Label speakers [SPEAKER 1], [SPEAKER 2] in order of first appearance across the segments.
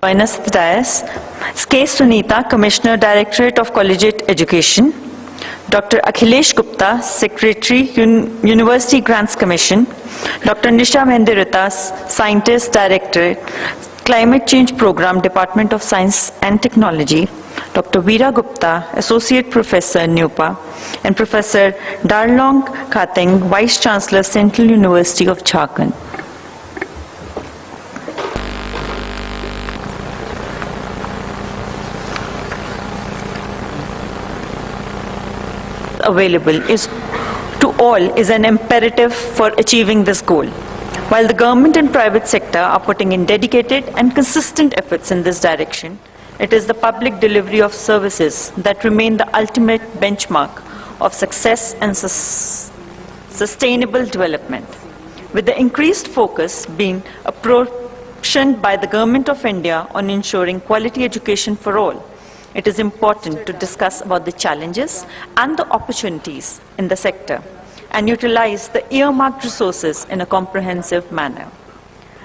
[SPEAKER 1] Join us at the dais. K. Sunita, Commissioner, Directorate of Collegiate Education. Dr. Akhilesh Gupta, Secretary, University Grants Commission. Dr. Nisha Mendiratta, Scientist, Directorate, Climate Change Program, Department of Science and Technology. Dr. Veera Gupta, Associate Professor, NUPA, and Professor Darlong Khateng, Vice Chancellor, Central University of Jharkhand. Available to all is an imperative for achieving this goal. While the government and private sector are putting in dedicated and consistent efforts in this direction, it is the public delivery of services that remain the ultimate benchmark of success and sustainable development. With the increased focus being apportioned by the Government of India on ensuring quality education for all, it is important to discuss about the challenges and the opportunities in the sector and utilize the earmarked resources in a comprehensive manner.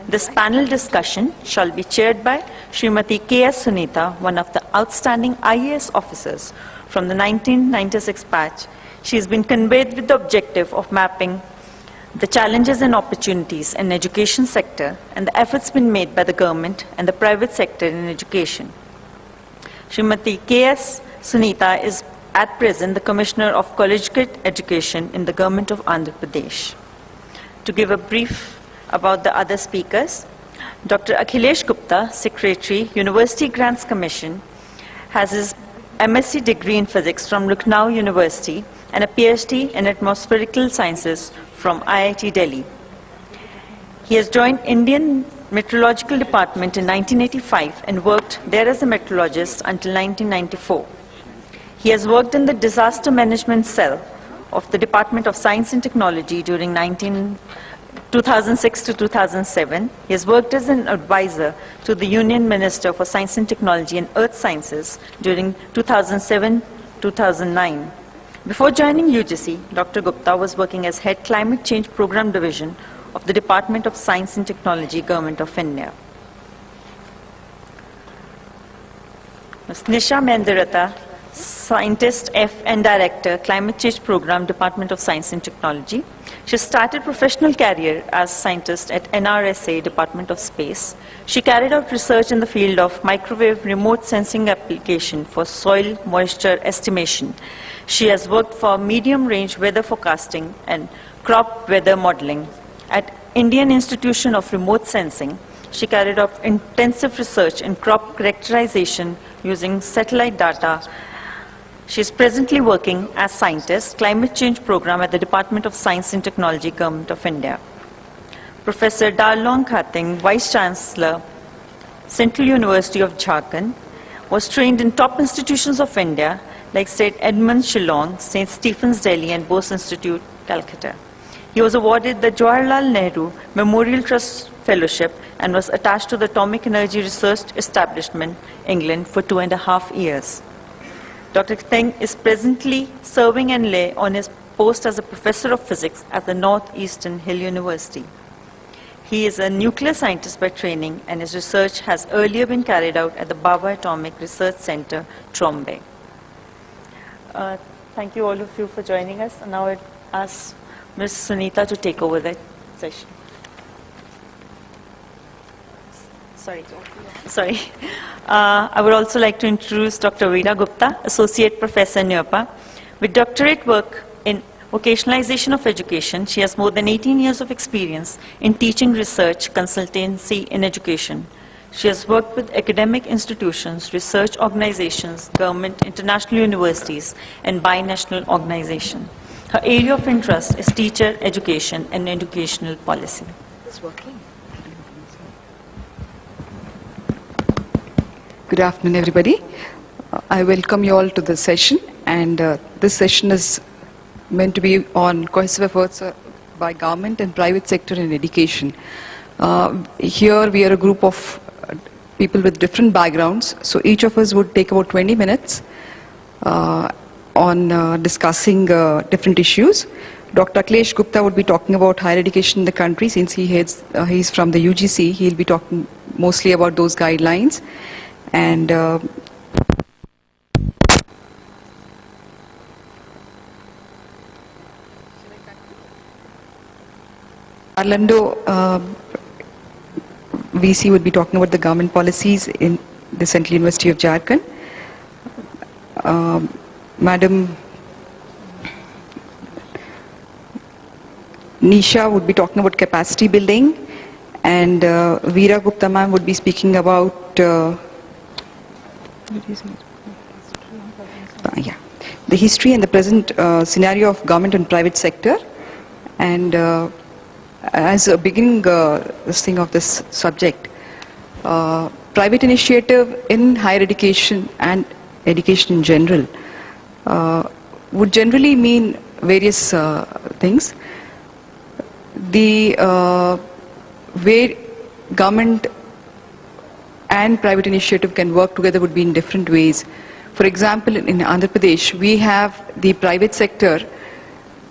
[SPEAKER 1] This panel discussion shall be chaired by Srimati K.S. Sunita, one of the outstanding IAS officers from the 1996 batch. She has been conveyed with the objective of mapping the challenges and opportunities in the education sector and the efforts being made by the government and the private sector in education. Srimati K.S. Sunita is at present the Commissioner of Collegiate Education in the Government of Andhra Pradesh. To give a brief about the other speakers, Dr. Akhilesh Gupta, Secretary, University Grants Commission, has his MSc degree in physics from Lucknow University and a PhD in atmospherical sciences from IIT Delhi. He has joined Indian Meteorological Department in 1985 and worked there as a meteorologist until 1994. He has worked in the Disaster Management Cell of the Department of Science and Technology during 2006 to 2007. He has worked as an advisor to the Union Minister for Science and Technology and Earth Sciences during 2007-2009. Before joining UGC, Dr. Gupta was working as Head Climate Change Program Division of the Department of Science and Technology, Government of India. Ms. Nisha Mendiratta, Scientist F and Director, Climate Change Program, Department of Science and Technology. She started professional career as scientist at NRSA, Department of Space. She carried out research in the field of microwave remote sensing application for soil moisture estimation. She has worked for medium-range weather forecasting and crop weather modeling. At Indian Institution of Remote Sensing, she carried out intensive research in crop characterization using satellite data. She is presently working as scientist, Climate Change Program at the Department of Science and Technology, Government of India. Professor Darlong Khateng, Vice Chancellor, Central University of Jharkhand, was trained in top institutions of India like St. Edmund Shillong, St. Stephen's Delhi and Bose Institute, Calcutta. He was awarded the Jawaharlal Nehru Memorial Trust Fellowship and was attached to the Atomic Energy Research Establishment, England, for 2.5 years. Dr. Khateng is presently serving and lay on his post as a professor of physics at the Northeastern Hill University. He is a nuclear scientist by training, and his research has earlier been carried out at the Bhabha Atomic Research Center, Trombay. Thank you all of you for joining us. And now I ask Ms. Sunita to take over the session. Sorry. I would also like to introduce Dr. Veera Gupta, Associate Professor, NUPA. With doctorate work in vocationalization of education, she has more than 18 years of experience in teaching, research, consultancy in education. She has worked with academic institutions, research organizations, government, international universities, and binational organizations. Her area of interest is teacher education and educational policy.
[SPEAKER 2] It's working. Good afternoon, everybody. I welcome you all to this session, and this session is meant to be on cohesive efforts by government and private sector in education. Here we are a group of people with different backgrounds, so each of us would take about 20 minutes on discussing different issues. Dr. Akhilesh Gupta would be talking about higher education in the country. Since he's from the UGC, he'll be talking mostly about those guidelines. And Orlando VC would be talking about the government policies in the Central University of Jharkhand. Madam Nisha would be talking about capacity building, and Veera Gupta ma'am would be speaking about the history and the present scenario of government and private sector. And as a beginning of this subject, private initiative in higher education and education in general would generally mean various things. The way government and private initiative can work together would be in different ways. For example, in Andhra Pradesh, we have the private sector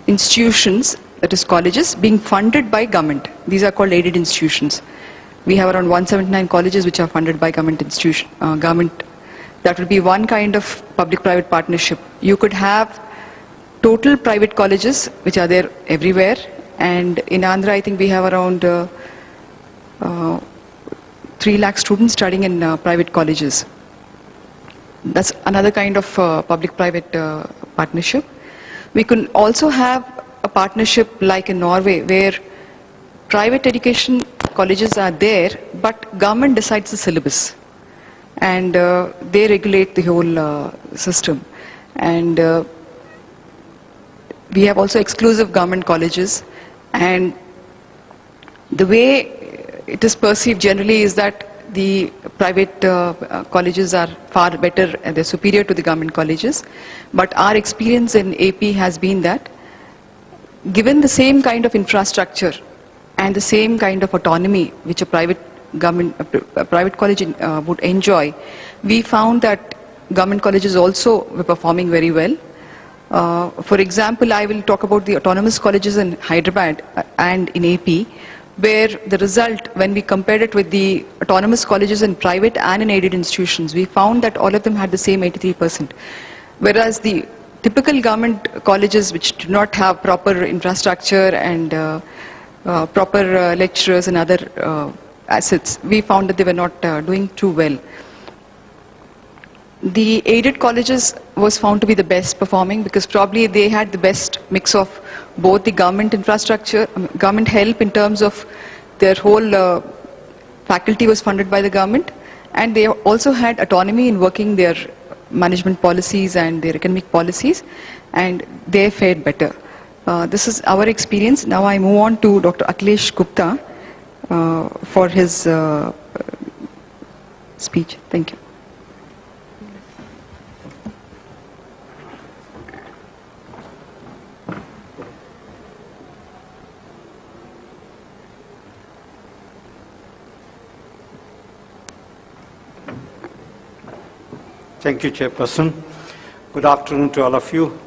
[SPEAKER 2] institutions, that is colleges, being funded by government. These are called aided institutions. We have around 179 colleges which are funded by government institution. That would be one kind of public-private partnership. You could have total private colleges which are there everywhere. And in Andhra, I think we have around 3 lakh students studying in private colleges. That's another kind of public-private partnership. We can also have a partnership like in Norway, where private education colleges are there, but government decides the syllabus. And they regulate the whole system. And we have also exclusive government colleges. And the way it is perceived generally is that the private colleges are far better and they're superior to the government colleges. But our experience in AP has been that given the same kind of infrastructure and the same kind of autonomy which a private college would enjoy, we found that government colleges also were performing very well. For example, I will talk about the autonomous colleges in Hyderabad and in AP, where the result, when we compared it with the autonomous colleges in private and in aided institutions, we found that all of them had the same 83%. Whereas the typical government colleges which do not have proper infrastructure and proper lecturers and other assets, we found that they were not doing too well. The aided colleges was found to be the best performing because probably they had the best mix of both the government infrastructure, government help in terms of their whole faculty was funded by the government, and they also had autonomy in working their management policies and their economic policies, and they fared better. This is our experience. Now I move on to Dr. Akhilesh Gupta for his speech. Thank you.
[SPEAKER 3] Thank you, Chairperson. Good afternoon to all of you.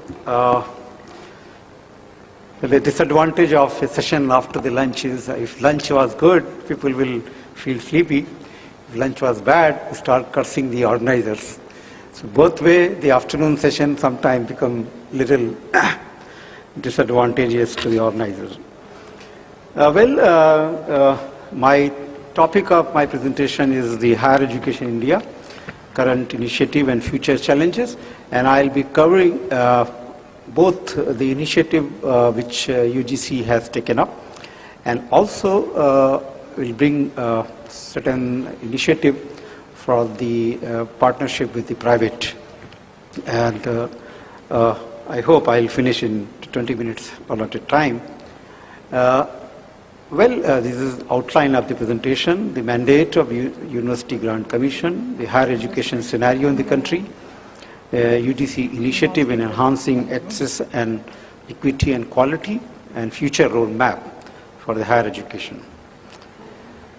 [SPEAKER 3] The disadvantage of a session after the lunch is if lunch was good, people will feel sleepy. If lunch was bad, start cursing the organizers. So both way, the afternoon session sometimes become little disadvantageous to the organizers. My topic of my presentation is the higher education in India, current initiative and future challenges, and I'll be covering both the initiative which UGC has taken up, and also will bring certain initiative for the partnership with the private. And I hope I'll finish in 20 minutes allotted time. This is outline of the presentation, the mandate of University Grant Commission, the higher education scenario in the country, UGC initiative in enhancing access and equity and quality, and future roadmap for the higher education.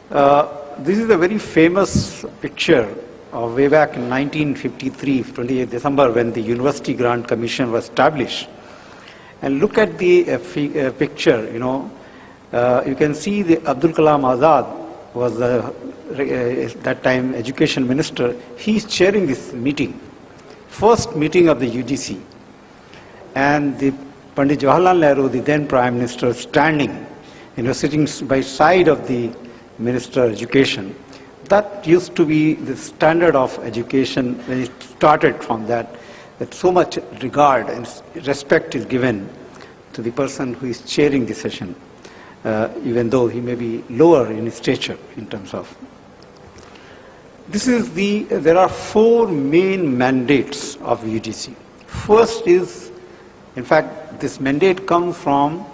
[SPEAKER 3] This is a very famous picture of way back in 1953, 28th December, when the University Grant Commission was established. and look at the picture, you can see the Abdul Kalam Azad was that time education minister. He's chairing this meeting, first meeting of the UGC. And the Pandit Jawaharlal Nehru, the then Prime Minister, standing, sitting by side of the Minister of Education. That used to be the standard of education when it started from that so much regard and respect is given to the person who is chairing the session, even though he may be lower in stature in terms of. There are 4 main mandates of UGC. First is, in fact, this mandate comes from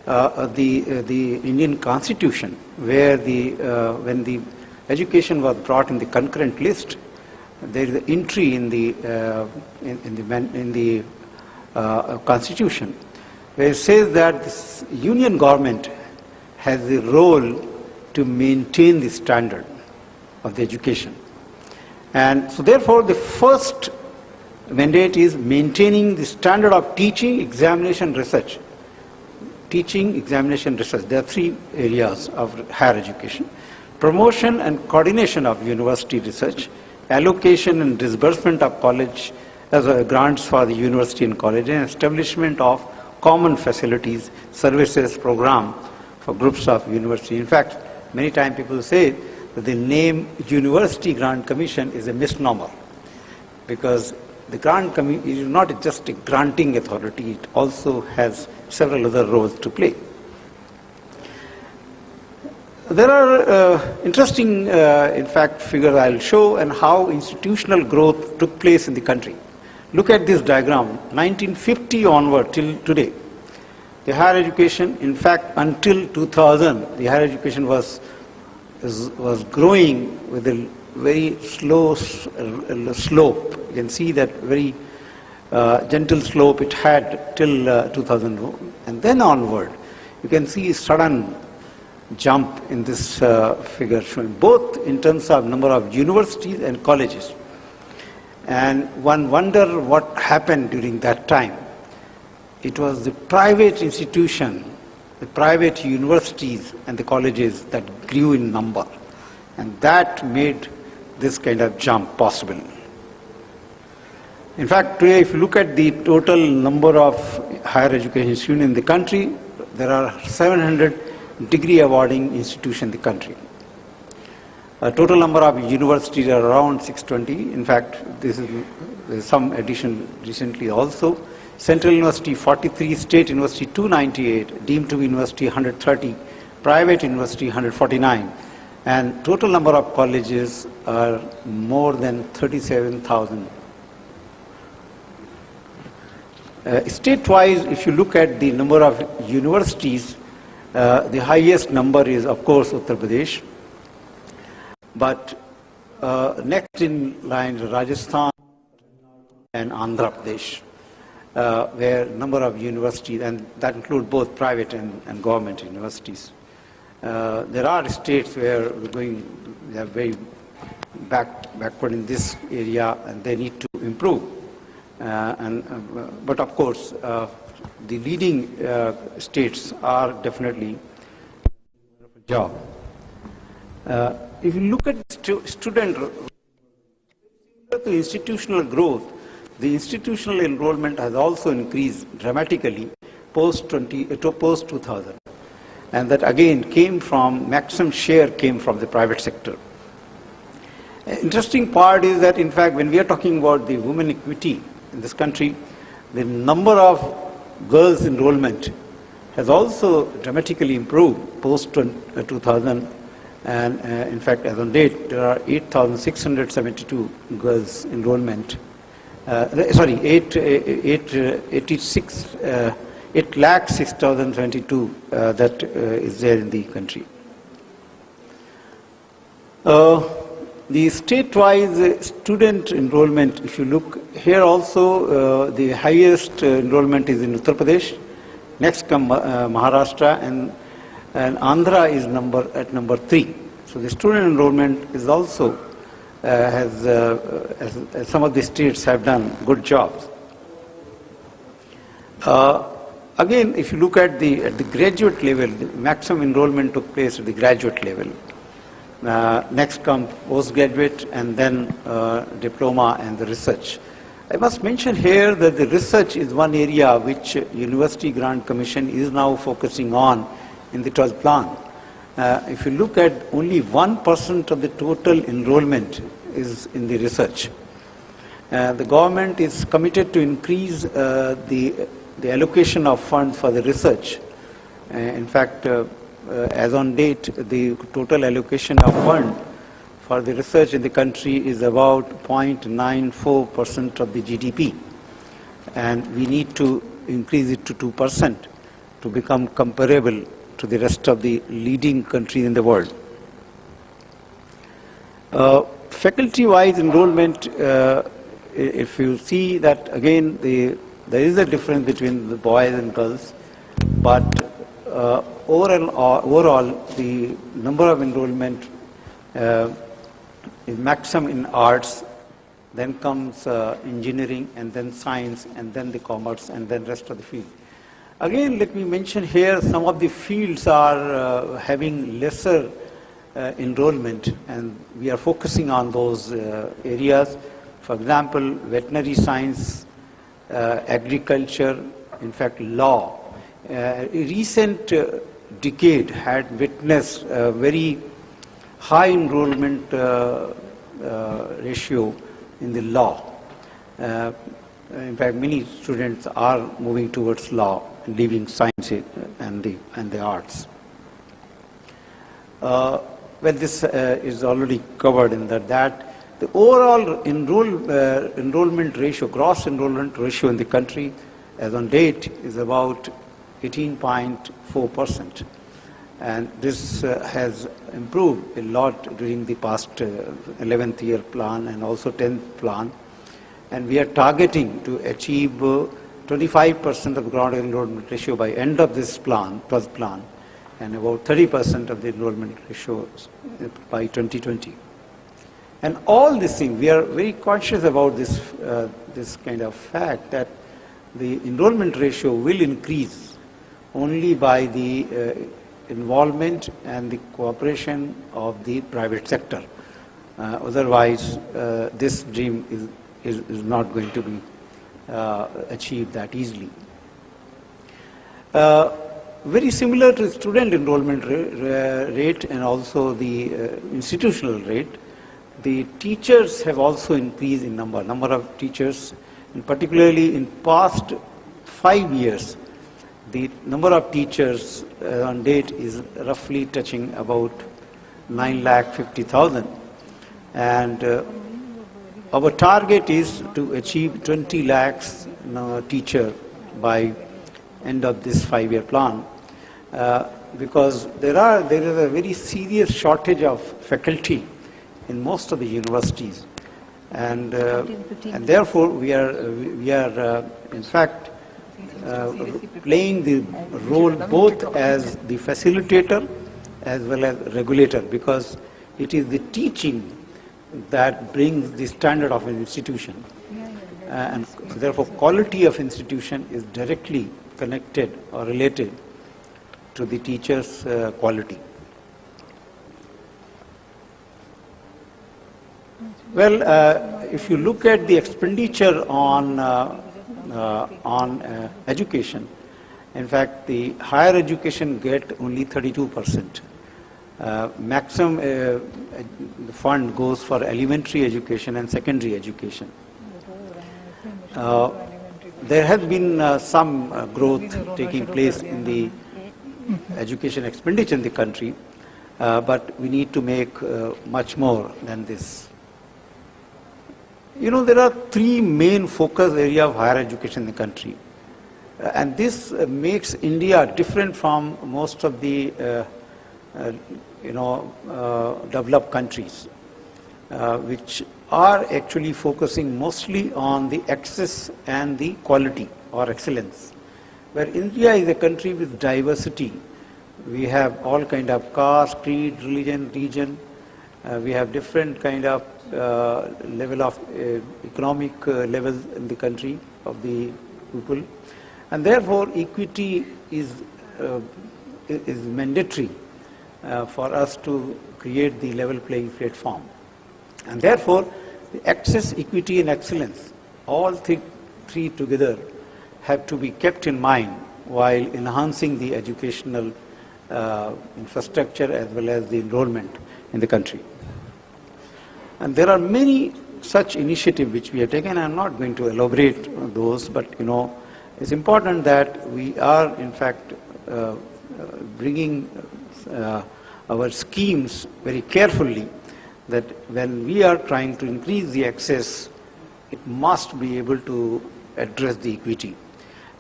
[SPEAKER 3] the Indian Constitution, where when the education was brought in the concurrent list, there is an entry in the Constitution where it says that this Union government has the role to maintain the standard of the education. And so therefore the first mandate is maintaining the standard of teaching, examination, research. Teaching, examination, research. There are 3 areas of higher education. Promotion and coordination of university research, allocation and disbursement of college grants for the university and college, and establishment of common facilities, services, program for groups of university. In fact, many times people say that the name University Grant Commission is a misnomer, because the Grant Commission is not just a granting authority, it also has several other roles to play. There are interesting, in fact, figures I'll show and how institutional growth took place in the country. Look at this diagram, 1950 onward till today. The higher education, in fact, until 2000, the higher education was growing with a very slow slope. You can see that very gentle slope it had till 2000, and then onward, you can see a sudden jump in this figure, showing both in terms of number of universities and colleges. And one wonder what happened during that time. It was the private institution, the private universities and the colleges that grew in number, and that made this kind of jump possible. In fact, today if you look at the total number of higher education students in the country, there are 700 degree awarding institutions in the country. Total number of universities are around 620. In fact, there's some addition recently also. Central University 43, State University 298, deemed to be university 130, private university 149, and total number of colleges are more than 37,000. State-wise, if you look at the number of universities, the highest number is, of course, Uttar Pradesh. But next in line is Rajasthan and Andhra Pradesh, where number of universities, and that include both private and government universities. There are states where they are very backward in this area, and they need to improve. But of course, the leading states are definitely a job. If you look at student to institutional growth, the institutional enrollment has also increased dramatically post 2000, and that again maximum share came from the private sector. Interesting part is that, in fact, when we are talking about the women equity in this country, the number of girls enrollment has also dramatically improved post 2000. And in fact, as on date, there are 8,672 girls enrollment. 8,06,022 that is there in the country. The state-wise student enrollment, if you look here also, the highest enrollment is in Uttar Pradesh. Next come Maharashtra, and Andhra is at number 3. So the student enrollment is also as some of the states have done good jobs. Again, if you look at the graduate level, the maximum enrollment took place at the graduate level. Next comes postgraduate and then diploma and the research. I must mention here that the research is one area which University Grant Commission is now focusing on in the 12th plan. If you look at only 1% of the total enrollment is in the research. The government is committed to increase the allocation of funds for the research. In fact, as on date, the total allocation of fund for the research in the country is about 0.94% of the GDP. And we need to increase it to 2% to become comparable to the rest of the leading countries in the world. Faculty-wise enrollment, if you see that again, there is a difference between the boys and girls, but overall, the number of enrollment is maximum in arts, then comes engineering, and then science, and then the commerce, and then rest of the field. Again, let me mention here some of the fields are having lesser enrollment, and we are focusing on those areas. For example, veterinary science, agriculture, in fact, law. A recent decade had witnessed a very high enrollment ratio in the law. In fact, many students are moving towards law, leaving science and the arts. Well, this is already covered in that the overall enrollment ratio, gross enrollment ratio in the country, as on date, is about 18.4%. And this has improved a lot during the past 11th year plan and also 10th plan. And we are targeting to achieve 25% of gross enrollment ratio by end of this plan, 12th plan, and about 30% of the enrollment ratio by 2020. And all these things, we are very conscious about this kind of fact that the enrollment ratio will increase only by the involvement and the cooperation of the private sector. Otherwise, this dream is not going to be achieved that easily. Very similar to student enrollment rate and also the institutional rate, the teachers have also increased in number of teachers, and particularly in past 5 years, the number of teachers on date is roughly touching about 950,000. And our target is to achieve 20 lakhs teacher by end of this 5-year plan, because there is a very serious shortage of faculty in most of the universities, and therefore we are in fact playing the role both as the facilitator as well as regulator, because it is the teaching that brings the standard of an institution, and therefore quality of institution is directly connected or related to the teacher's quality. Well, if you look at the expenditure on education, in fact, the higher education get only 32%. Maximum fund goes for elementary education and secondary education. There has been some growth taking place in the education expenditure in the country, but we need to make much more than this. You know, there are 3 main focus areas of higher education in the country. And this makes India different from most of the developed countries, which are actually focusing mostly on the access and the quality or excellence. Where India is a country with diversity. We have all kind of caste, creed, religion, region. We have different kind of level of economic levels in the country of the people. And therefore, equity is mandatory for us to create the level playing platform. And therefore, access, equity and excellence, all three together have to be kept in mind while enhancing the educational infrastructure as well as the enrollment in the country. And there are many such initiatives which we have taken. I am not going to elaborate on those, but it's important that we are in fact bringing our schemes very carefully, that when we are trying to increase the access, it must be able to address the equity.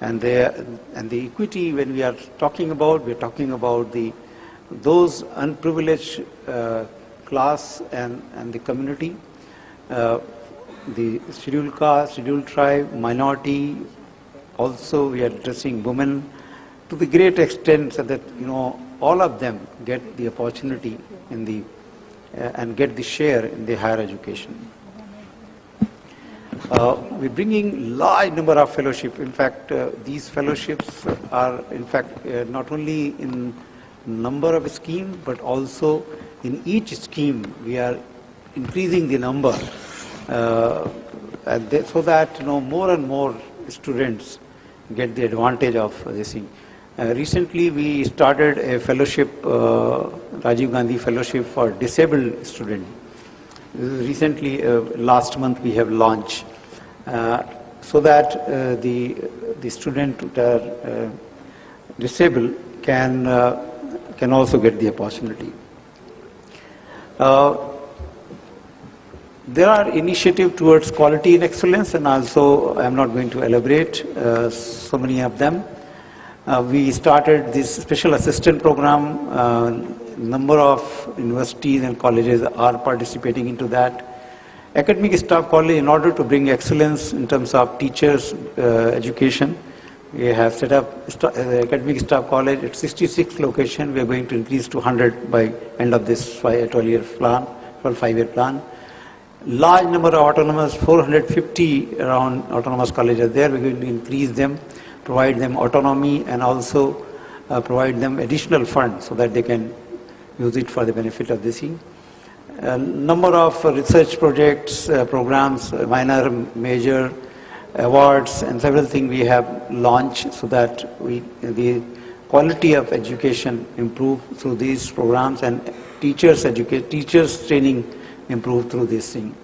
[SPEAKER 3] And the equity, when we are talking about, we're talking about those unprivileged class and the community, the scheduled caste, scheduled tribe, minority. Also, we are addressing women to the great extent so that all of them get the opportunity in the and get the share in the higher education. We're bringing large number of fellowships. In fact, these fellowships are in fact not only in number of schemes, but also in each scheme we are increasing the number so that more and more students get the advantage of this thing. Recently we started a fellowship, Rajiv Gandhi Fellowship for disabled students. Recently, last month we have launched, so that the students who are disabled can also get the opportunity. There are initiatives towards quality and excellence, and also I am not going to elaborate so many of them. We started this special assistant program. Number of universities and colleges are participating into that. Academic Staff College, in order to bring excellence in terms of teachers' education, we have set up Academic Staff College at 66 locations. We are going to increase to 100 by end of this 5-year plan. Large number of autonomous, 450 around autonomous colleges there. We're going to increase them, provide them autonomy, and also provide them additional funds so that they can use it for the benefit of the scene. Number of research projects, programs, minor, major, awards, and several things we have launched so that the quality of education improve through these programs, and teachers training improve through this thing.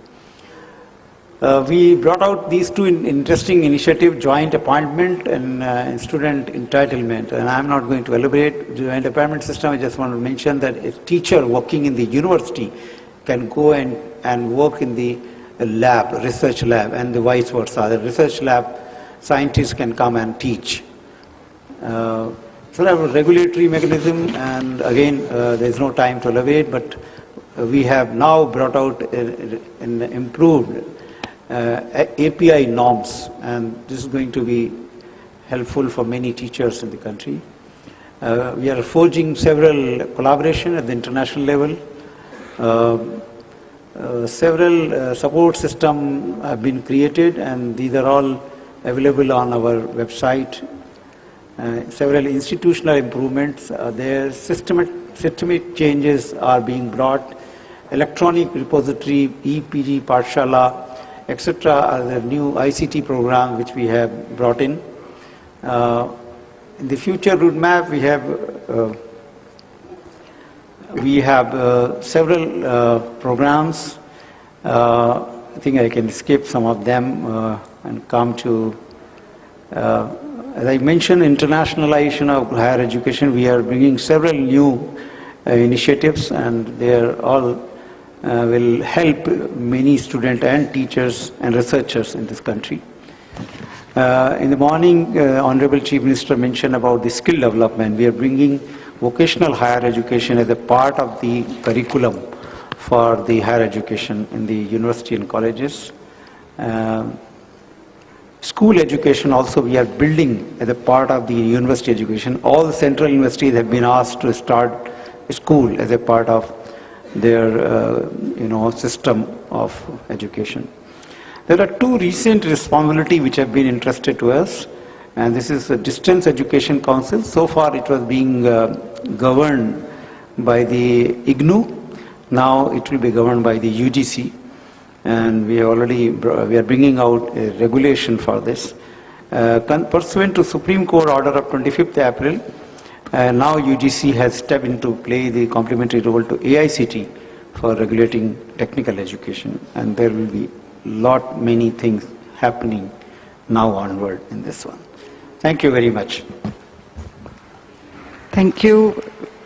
[SPEAKER 3] We brought out these two interesting initiatives, joint appointment and student entitlement. And I'm not going to elaborate joint appointment system. I just want to mention that a teacher working in the university can go and work in the lab, research lab, and the vice versa. The research lab scientists can come and teach. So we have a regulatory mechanism, and again, there's no time to elaborate, but we have now brought out an improved API norms, and this is going to be helpful for many teachers in the country. We are forging several collaboration at the international level. Several support systems have been created, and these are all available on our website. Several institutional improvements are there. Systemic changes are being brought. Electronic repository, EPG, Pathshala, etc. are the new ICT program which we have brought in. In the future roadmap, we have several programs. I think I can skip some of them and come to, as I mentioned, internationalization of higher education. We are bringing several new initiatives, and they are all will help many students and teachers and researchers in this country. In the morning, Honorable Chief Minister mentioned about the skill development. We are bringing vocational higher education as a part of the curriculum for the higher education in the university and colleges. School education also we are building as a part of the university education. All the central universities have been asked to start school as a part of their system of education. There are two recent responsibilities which have been entrusted to us. and this is a Distance Education Council. So far it was being governed by the IGNOU. Now it will be governed by the UGC, and we are bringing out a regulation for this. Pursuant to Supreme Court order of 25th April, now UGC has stepped into play the complementary role to AICT for regulating technical education, and there will be many things happening now onward in this one. Thank you very much.
[SPEAKER 2] Thank you,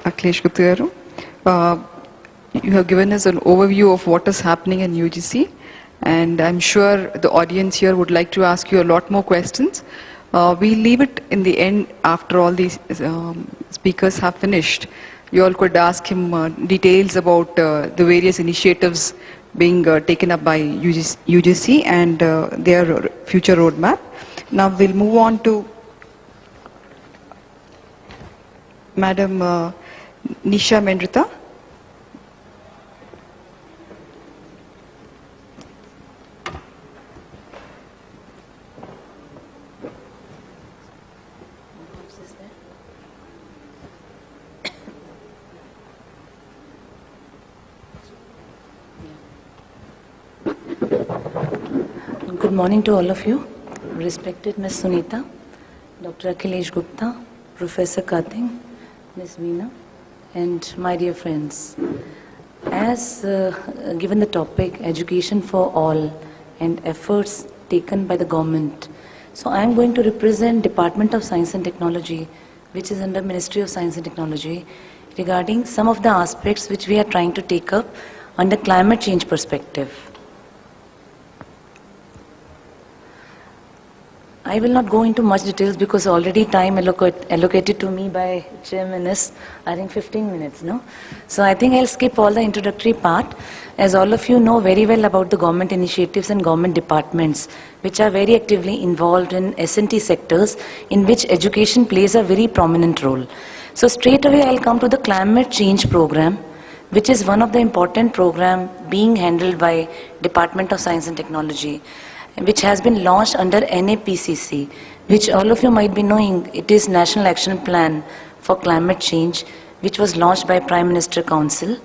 [SPEAKER 2] Akhilesh Gupta garu. You have given us an overview of what is happening in UGC, and I'm sure the audience here would like to ask you a lot more questions. We'll leave it in the end after all these speakers have finished. You all could ask him details about the various initiatives being taken up by UGC and their future roadmap. Now we'll move on to Madam Nisha Mendrita.
[SPEAKER 4] Good morning to all of you. Respected Ms. Sunita, Dr. Akhilesh Gupta, Professor Kating, Ms. Veena, and my dear friends. As given the topic, education for all and efforts taken by the government, so I am going to represent Department of Science and Technology, which is under Ministry of Science and Technology, regarding some of the aspects which we are trying to take up under climate change perspective. I will not go into much details because already time allocated to me by Chairman is, I think, 15 minutes, no? So I think I'll skip all the introductory part. As all of you know very well about the government initiatives and government departments, which are very actively involved in S&T sectors, in which education plays a very prominent role. So straight away I'll come to the climate change program, which is one of the important program being handled by Department of Science and Technology, which has been launched under NAPCC, which all of you might be knowing. It is National Action Plan for Climate Change, which was launched by Prime Minister Council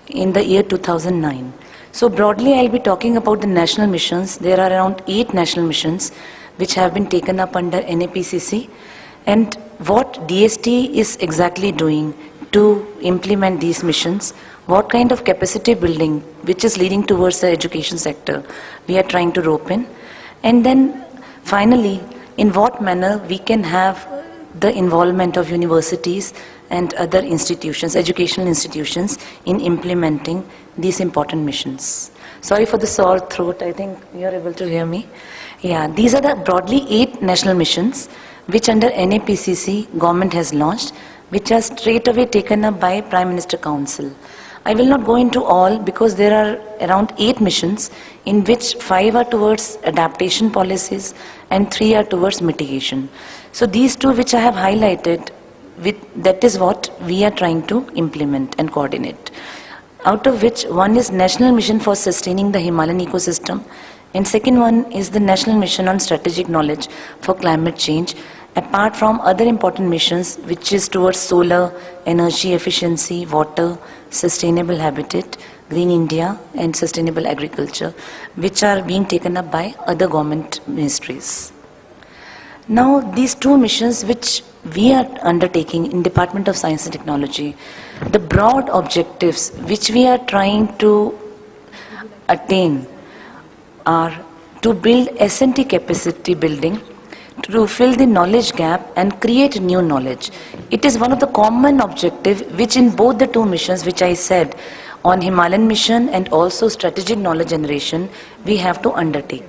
[SPEAKER 4] in the year 2009. So broadly, I'll be talking about the national missions. There are around 8 national missions which have been taken up under NAPCC, and what DST is exactly doing to implement these missions, what kind of capacity building which is leading towards the education sector we are trying to rope in, and then finally in what manner we can have the involvement of universities and other institutions, educational institutions, in implementing these important missions. Sorry for the sore throat, I think you are able to hear me. Yeah, these are the broadly 8 national missions which under NAPCC government has launched, which are straight away taken up by Prime Minister Council. I will not go into all because there are around 8 missions, in which 5 are towards adaptation policies and 3 are towards mitigation. So these 2 which I have highlighted, that is what we are trying to implement and coordinate. Out of which one is National Mission for Sustaining the Himalayan Ecosystem, and second one is the National Mission on Strategic Knowledge for Climate Change, apart from other important missions which is towards solar, energy efficiency, water, sustainable habitat, Green India and sustainable agriculture, which are being taken up by other government ministries. Now these 2 missions which we are undertaking in Department of Science and Technology, the broad objectives which we are trying to attain are to build S&T capacity building, to fill the knowledge gap and create new knowledge. It is one of the common objectives which in both the 2 missions which I said, on Himalayan mission and also strategic knowledge generation, we have to undertake.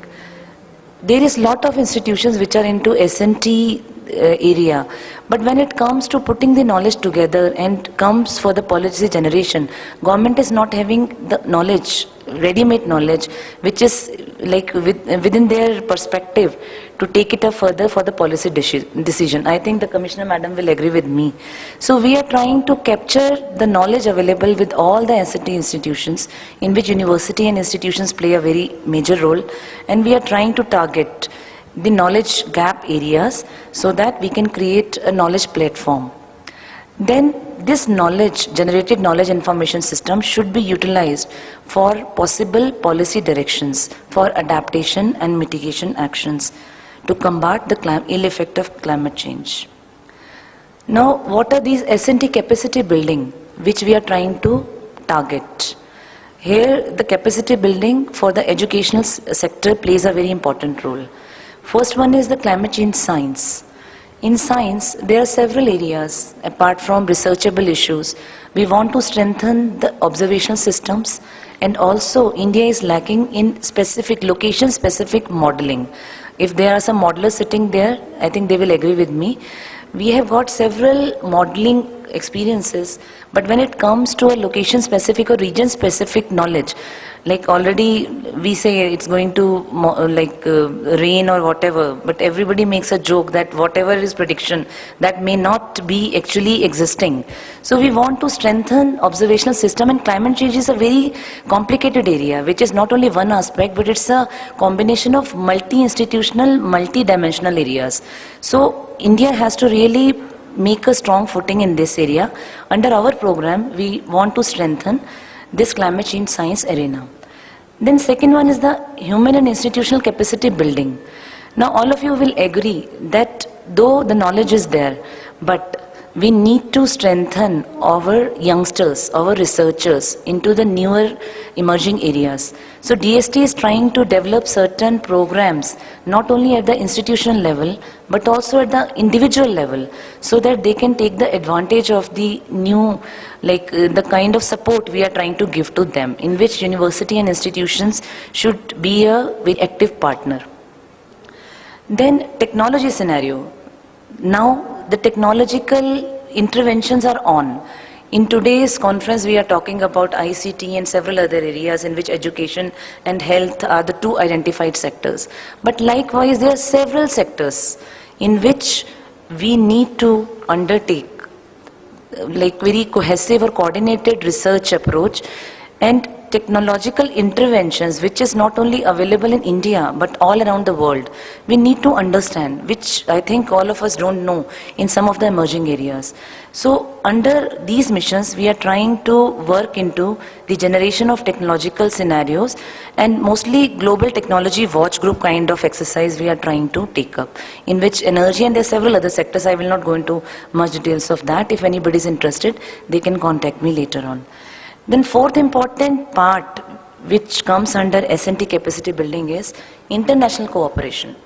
[SPEAKER 4] There is lot of institutions which are into S&T area, but when it comes to putting the knowledge together and comes for the policy generation, government is not having the knowledge, ready-made knowledge, which is like within their perspective to take it up further for the policy decision. I think the Commissioner Madam will agree with me. So we are trying to capture the knowledge available with all the S&T institutions, in which university and institutions play a very major role, and we are trying to target the knowledge gap areas so that we can create a knowledge platform. Then this knowledge, generated knowledge information system should be utilized for possible policy directions for adaptation and mitigation actions to combat the ill effect of climate change. Now, what are these S&T capacity building which we are trying to target? Here, the capacity building for the educational sector plays a very important role. First one is the climate change science. In science, there are several areas, apart from researchable issues. We want to strengthen the observational systems, and also India is lacking in specific, location-specific modeling. If there are some modelers sitting there, I think they will agree with me. We have got several modeling experiences, but when it comes to a location-specific or region-specific knowledge, like already we say it's going to rain or whatever, but everybody makes a joke that whatever is prediction, that may not be actually existing. So we want to strengthen observational system, and climate change is a very complicated area, which is not only one aspect, but it's a combination of multi-institutional, multi-dimensional areas. So India has to really make a strong footing in this area. Under our program, we want to strengthen this climate change science arena. Then second one is the human and institutional capacity building. Now all of you will agree that though the knowledge is there, but we need to strengthen our youngsters, our researchers into the newer emerging areas. So DST is trying to develop certain programs, not only at the institutional level, but also at the individual level, so that they can take the advantage of the new, the kind of support we are trying to give to them, in which university and institutions should be a very active partner. Then technology scenario. Now the technological interventions are on. In today's conference, we are talking about ICT and several other areas in which education and health are the two identified sectors. But likewise, there are several sectors in which we need to undertake very cohesive or coordinated research approach and technological interventions, which is not only available in India but all around the world. We need to understand, which I think all of us don't know in some of the emerging areas. So under these missions, we are trying to work into the generation of technological scenarios, and mostly global technology watch group kind of exercise we are trying to take up, in which energy, and there are several other sectors. I will not go into much details of that. If anybody is interested, they can contact me later on. Then fourth important part which comes under S&T capacity building is international cooperation.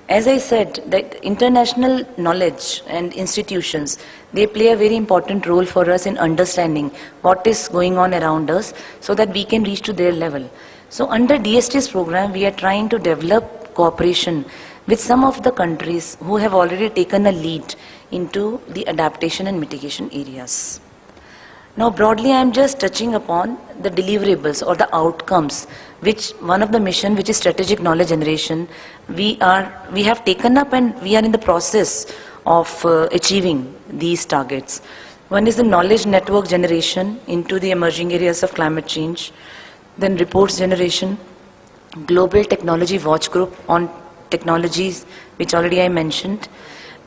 [SPEAKER 4] As I said, that international knowledge and institutions, they play a very important role for us in understanding what is going on around us so that we can reach to their level. So under DST's program, we are trying to develop cooperation with some of the countries who have already taken a lead into the adaptation and mitigation areas. Now broadly, I am just touching upon the deliverables or the outcomes, which one of the mission, which is strategic knowledge generation, we have taken up, and we are in the process of achieving these targets. One is the knowledge network generation into the emerging areas of climate change, then reports generation, global technology watch group on technologies, which already I mentioned.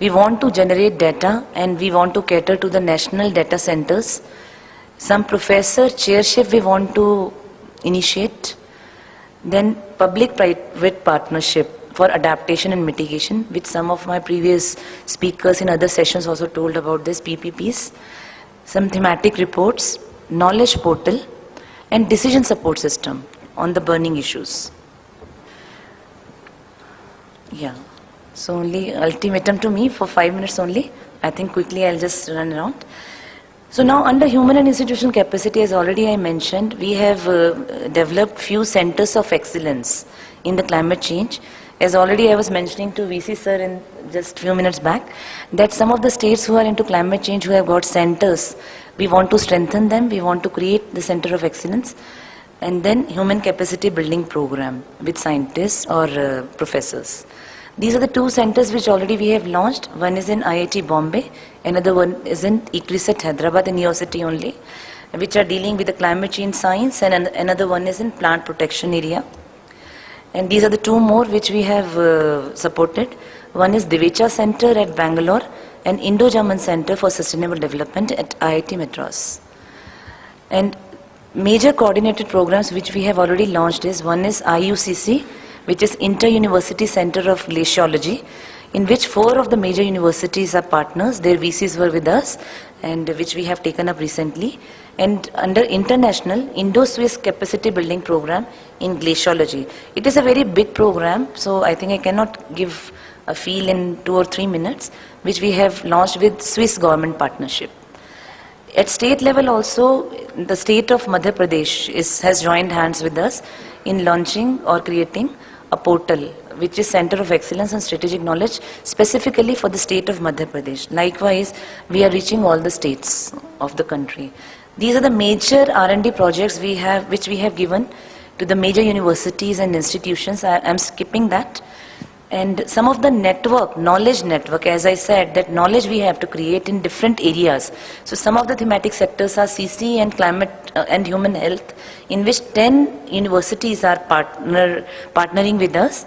[SPEAKER 4] We want to generate data, and we want to cater to the national data centers. Some professor chairship we want to initiate. Then public-private partnership for adaptation and mitigation, which some of my previous speakers in other sessions also told about this, PPPs. Some thematic reports, knowledge portal, and decision support system on the burning issues. Yeah, so only ultimatum to me for 5 minutes only. I think quickly I'll just run around. So now under human and institutional capacity, as already I mentioned, we have developed few centers of excellence in the climate change. As already I was mentioning to VC sir in just few minutes back, that some of the states who are into climate change, who have got centers, we want to strengthen them, we want to create the center of excellence, and then human capacity building program with scientists or professors. These are the two centers which already we have launched. One is in IIT Bombay, another one is in ICRISAT Hyderabad, in your city only, which are dealing with the climate change science, and another one is in plant protection area. And these are the two more which we have supported. One is Divecha Center at Bangalore and Indo-German Center for Sustainable Development at IIT Madras. And major coordinated programs which we have already launched is, one is IUCC, which is Inter-University Center of Glaciology, in which 4 of the major universities are partners. Their VCs were with us, and which we have taken up recently. And under international, Indo-Swiss Capacity Building Program in Glaciology. It is a very big program, so I think I cannot give a feel in 2 or 3 minutes, which we have launched with Swiss government partnership. At state level also, the state of Madhya Pradesh has joined hands with us in launching or creating a portal, which is Center of Excellence and Strategic Knowledge, specifically for the state of Madhya Pradesh. Likewise, we are reaching all the states of the country. These are the major R&D projects which we have given to the major universities and institutions. I am skipping that. And some of the network, knowledge network, as I said, that knowledge we have to create in different areas. So some of the thematic sectors are CC and climate and human health, in which 10 universities are partnering with us.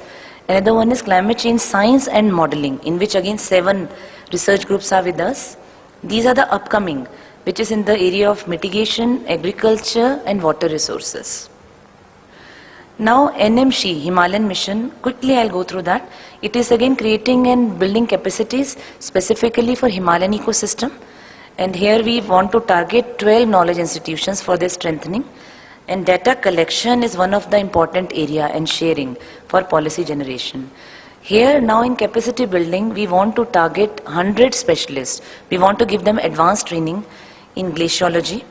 [SPEAKER 4] Another one is climate change science and modeling, in which again 7 research groups are with us. These are the upcoming, which is in the area of mitigation, agriculture and water resources. Now NMC, Himalayan Mission, quickly I'll go through that. It is again creating and building capacities specifically for Himalayan ecosystem. And here we want to target 12 knowledge institutions for their strengthening. And data collection is one of the important area and sharing for policy generation. Here now in capacity building, we want to target 100 specialists. We want to give them advanced training in glaciology,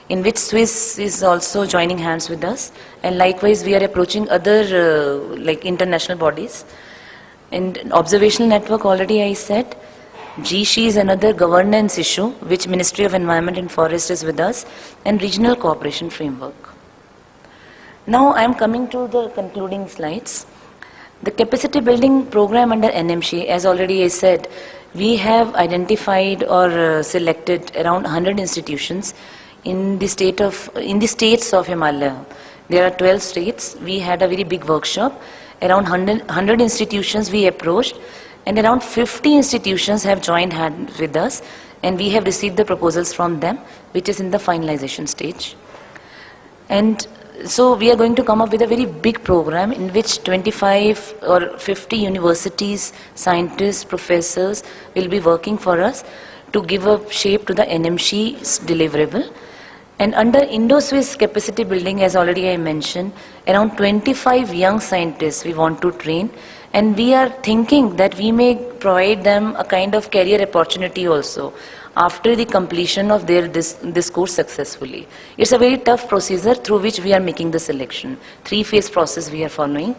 [SPEAKER 4] in which Swiss is also joining hands with us, and likewise we are approaching other like international bodies. And observational network, already I said. GSHI is another governance issue, which Ministry of Environment and Forest is with us, and regional cooperation framework. Now I am coming to the concluding slides. The capacity building program under NMC, as already I said, we have identified or selected around 100 institutions in the states of Himalaya. There are 12 states. We had a very big workshop. Around 100 institutions we approached, and around 50 institutions have joined hands with us, and we have received the proposals from them, which is in the finalization stage. And so we are going to come up with a very big program in which 25 or 50 universities, scientists, professors will be working for us to give a shape to the NMC's deliverable. And under Indo-Swiss capacity building, as already I mentioned, around 25 young scientists we want to train, and we are thinking that we may provide them a kind of career opportunity also after the completion of this course successfully. It's a very tough procedure through which we are making the selection. 3-phase process we are following.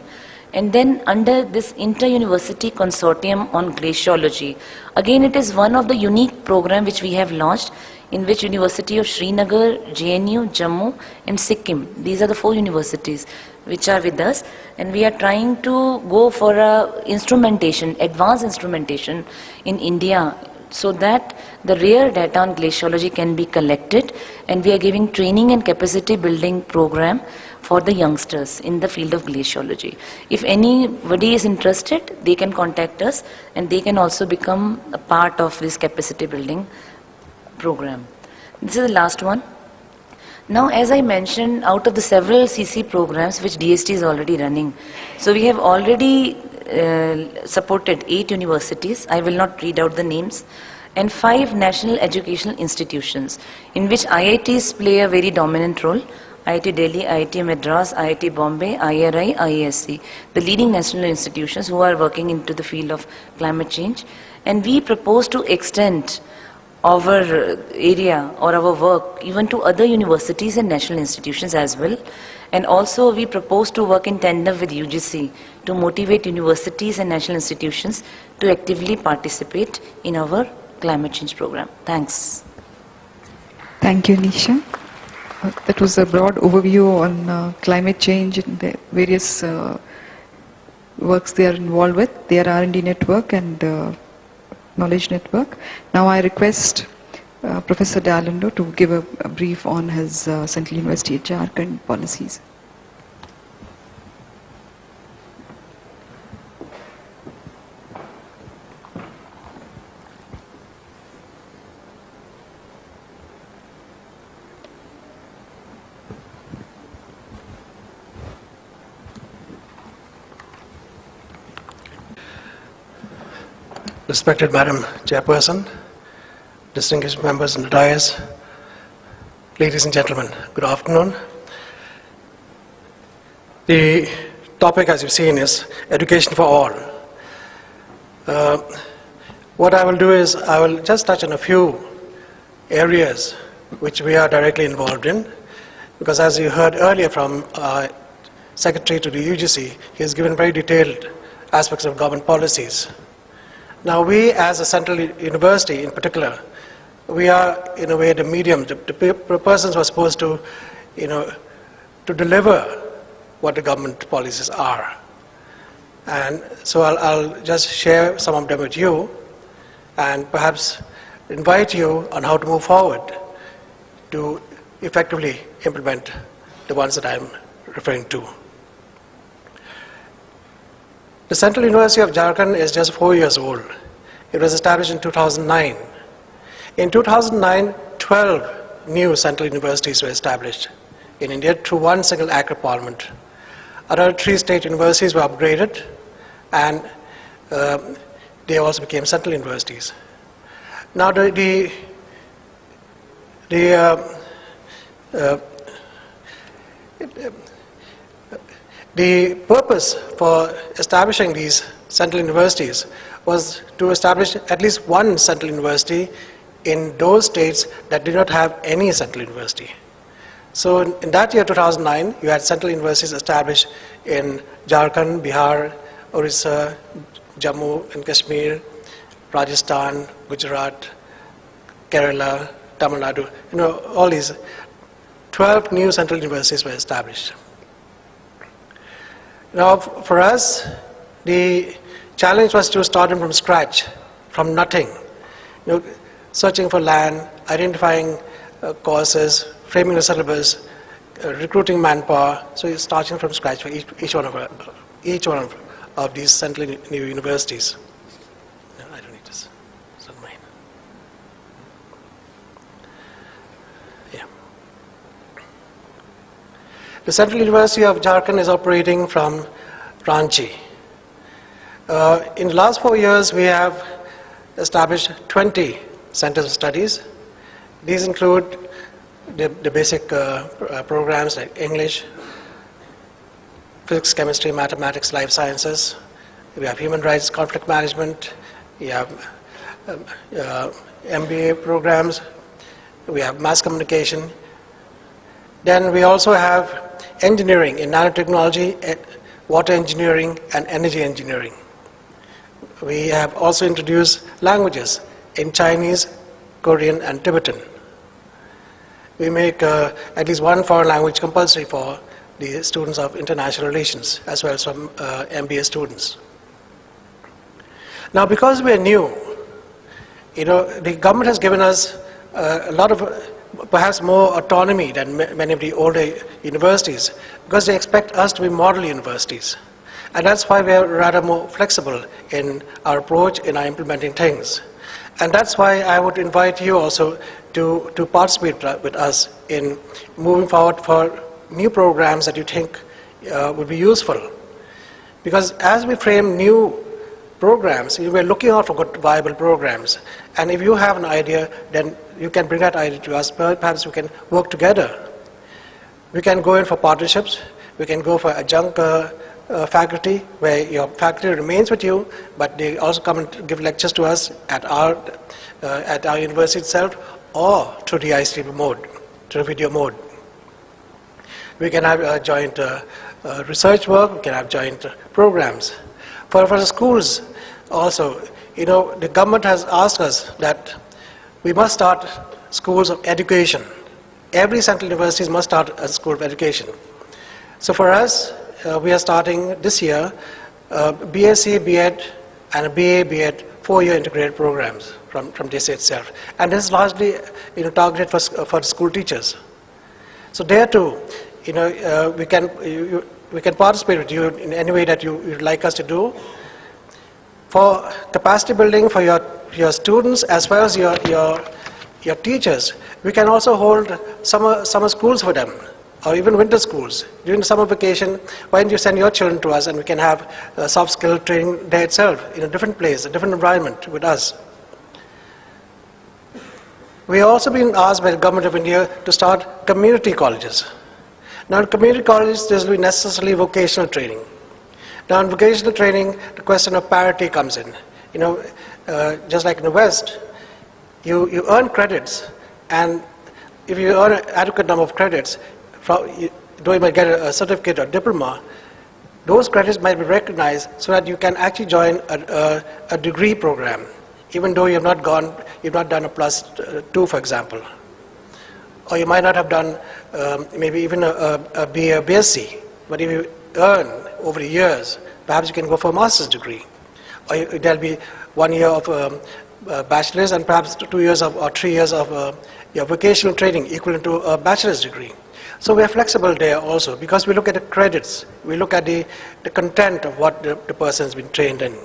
[SPEAKER 4] And then under this Inter-University Consortium on Glaciology, again it is one of the unique program which we have launched, in which University of Srinagar, JNU, Jammu and Sikkim, these are the 4 universities which are with us, and we are trying to go for instrumentation, advanced instrumentation in India, so that the rare data on glaciology can be collected, and we are giving training and capacity building program for the youngsters in the field of glaciology. If anybody is interested, they can contact us, and they can also become a part of this capacity building program. This is the last one. Now, as I mentioned, out of the several CC programs which DST is already running, so we have already supported 8 universities, I will not read out the names, and 5 national educational institutions, in which IITs play a very dominant role. IIT Delhi, IIT Madras, IIT Bombay, IRI, IISc, the leading national institutions who are working into the field of climate change. And we propose to extend our area or our work even to other universities and national institutions as well. And also we propose to work in tandem with UGC to motivate universities and national institutions to actively participate in our climate change program. Thanks.
[SPEAKER 2] Thank you, Nisha. That was a broad overview on climate change and the various works they are involved with, their R&D network and knowledge network. Now I request Professor Dayalendo to give a brief on his Central University of Jharkhand policies.
[SPEAKER 5] Respected Madam Chairperson, distinguished members in the dais, ladies and gentlemen, good afternoon. The topic, as you've seen, is education for all. What I will do is I will just touch on a few areas which we are directly involved in, because as you heard earlier from Secretary to the UGC, he has given very detailed aspects of government policies. Now we, as a central university in particular, we are in a way the medium, the persons who are supposed to, to deliver what the government policies are. And so I'll just share some of them with you and perhaps invite you on how to move forward to effectively implement the ones that I'm referring to. The Central University of Jharkhand is just 4 years old. It was established in 2009. In 2009, 12 new central universities were established in India through one single act of parliament. Other 3 state universities were upgraded, and they also became central universities. Now the purpose for establishing these central universities was to establish at least one central university in those states that did not have any central university. So in that year, 2009, you had central universities established in Jharkhand, Bihar, Orissa, Jammu and Kashmir, Rajasthan, Gujarat, Kerala, Tamil Nadu. All these 12 new central universities were established. Now, for us, the challenge was to start them from scratch, from nothing. Searching for land, identifying courses, framing the syllabus, recruiting manpower. So you're starting from scratch for each one of these central new universities. No, I don't need this. It's not mine. Yeah. The Central University of Jharkhand is operating from Ranchi. In the last 4 years, we have established 20 centers of studies. These include the basic programs like English, physics, chemistry, mathematics, life sciences. We have human rights, conflict management. We have MBA programs. We have mass communication. Then we also have engineering in nanotechnology, water engineering, and energy engineering. We have also introduced languages in Chinese, Korean, and Tibetan. We make at least one foreign language compulsory for the students of international relations, as well as some MBA students. Now, because we are new, the government has given us a lot of, perhaps more autonomy than many of the older universities, because they expect us to be model universities. And that's why we are rather more flexible in our approach, in our implementing things. And that's why I would invite you also to participate with us in moving forward for new programs that you think would be useful. Because as we frame new programs, we're looking out for good, viable programs. And if you have an idea, then you can bring that idea to us. Perhaps we can work together. We can go in for partnerships. We can go for adjunct faculty, where your faculty remains with you, but they also come and give lectures to us at our university itself, or through the ICT mode, through video mode. We can have joint research work. We can have joint programs. For the schools also, the government has asked us that we must start schools of education. Every central university must start a school of education. So for us, we are starting this year BSc, BEd, and a BA, BEd 4-year integrated programs from this itself. And this is largely targeted for school teachers. So there too, we can participate with you in any way that you'd like us to do. For capacity building for your students as well as your teachers, we can also hold summer schools for them, or even winter schools. During the summer vacation, why don't you send your children to us and we can have a soft skill training day itself in a different place, a different environment with us. We have also been asked by the Government of India to start community colleges. Now in community colleges, there will be necessarily vocational training. Now in vocational training, the question of parity comes in. Just like in the West, you earn credits, and if you earn an adequate number of credits, though you might get a certificate or diploma, those credits might be recognized so that you can actually join a degree program, even though you've not done a +2, for example. Or you might not have done maybe even a BA or BSc, but if you earn over the years, perhaps you can go for a master's degree. Or there'll be 1 year of bachelor's and perhaps 2 years or 3 years of your vocational training equivalent to a bachelor's degree. So we are flexible there also because we look at the credits, we look at the content of what the person has been trained in.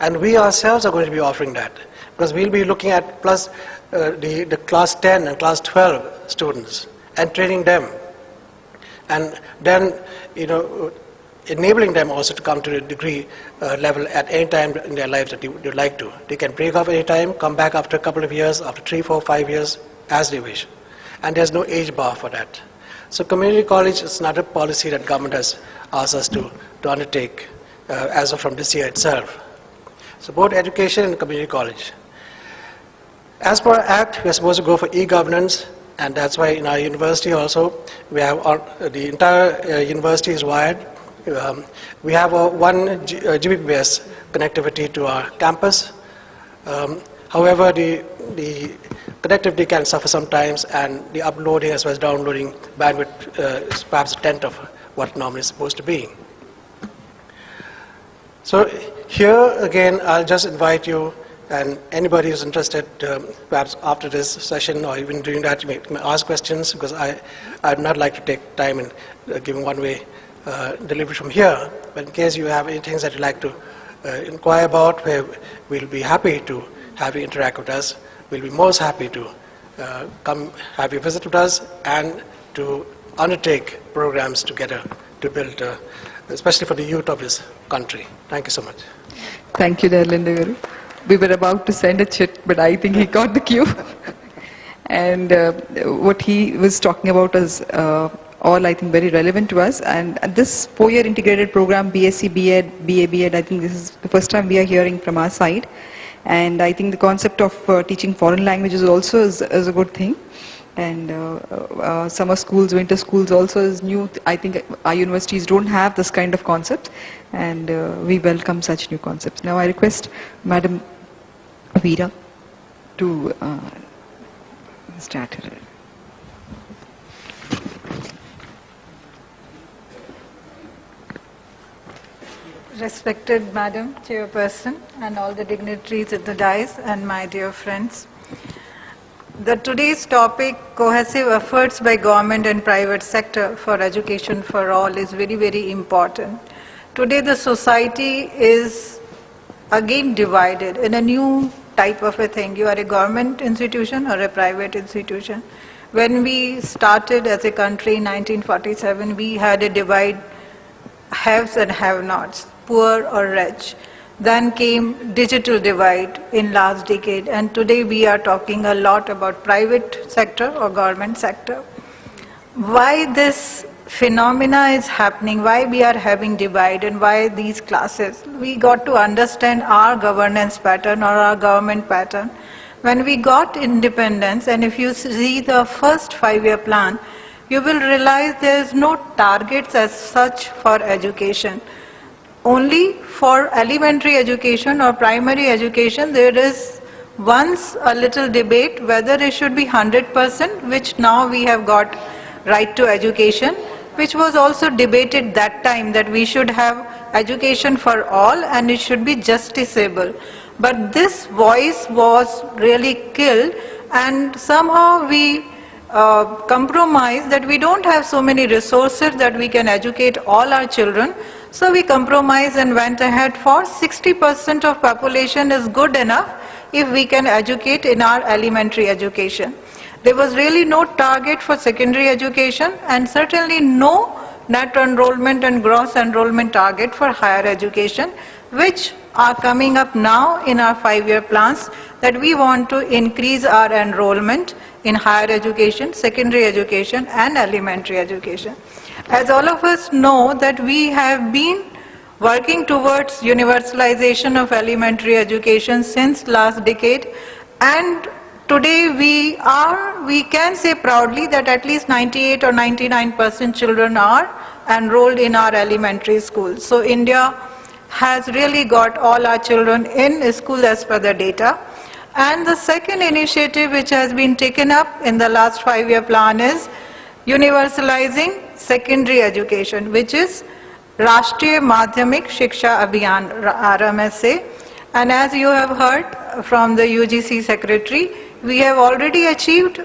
[SPEAKER 5] And we ourselves are going to be offering that because we'll be looking at the class 10 and class 12 students and training them. And then, enabling them also to come to the degree level at any time in their lives that they would like to. They can break off any time, come back after a couple of years, after 3, 4, 5 years, as they wish. And there's no age bar for that. So community college is not a policy that government has asked us to undertake as of from this year itself. So both education and community college. As per our Act, we are supposed to go for e-governance, and that's why in our university also, we have the entire university is wired. We have one Gbps connectivity to our campus. However, the connectivity can suffer sometimes, and the uploading as well as downloading bandwidth is perhaps a tenth of what normally is supposed to be. So here again, I'll just invite you and anybody who's interested, perhaps after this session or even during that, you may ask questions because I'd not like to take time in giving one-way delivery from here. But in case you have any things that you'd like to inquire about, we'll be happy to have you interact with us. We'll be most happy to come have you visit with us and to undertake programs together to build, especially for the youth of this country. Thank you so much.
[SPEAKER 2] Thank you, Darlinda Garu. We were about to send a chit, but I think he got the cue. And what he was talking about is all, I think, very relevant to us. And this 4-year integrated program, BSc, B.Ed, BA, B.Ed, I think this is the first time we are hearing from our side. And I think the concept of teaching foreign languages also is a good thing. And summer schools, winter schools also is new. I think our universities don't have this kind of concept, and we welcome such new concepts. Now I request Madam Veera to start her.
[SPEAKER 6] Respected Madam Chairperson and all the dignitaries at the dais and my dear friends. Today's topic, cohesive efforts by government and private sector for education for all, is very, very important. Today the society is again divided in a new type of a thing. You are a government institution or a private institution. When we started as a country in 1947, we had a divide, haves and have-nots, poor or rich. Then came digital divide in last decade, and today we are talking a lot about private sector or government sector. Why this phenomena is happening, why we are having divide and why these classes? We got to understand our governance pattern or our government pattern. When we got independence, and if you see the first 5-year plan, you will realize there is no targets as such for education. Only for elementary education or primary education, there is once a little debate whether it should be 100%, which now we have got right to education, which was also debated that time that we should have education for all and it should be justiciable. But this voice was really killed, and somehow we compromise that we don't have so many resources that we can educate all our children. So we compromised and went ahead for 60% of population is good enough if we can educate in our elementary education. There was really no target for secondary education and certainly no net enrollment and gross enrollment target for higher education, which are coming up now in our 5-year plans, that we want to increase our enrollment in higher education, secondary education and elementary education. As all of us know that we have been working towards universalization of elementary education since last decade, and today we can say proudly that at least 98 or 99% children are enrolled in our elementary schools. So India has really got all our children in school as per the data. And the second initiative which has been taken up in the last 5-year plan is universalizing secondary education, which is Rashtriya Madhyamik Shiksha Abhiyan, RMSA. And as you have heard from the UGC Secretary, we have already achieved,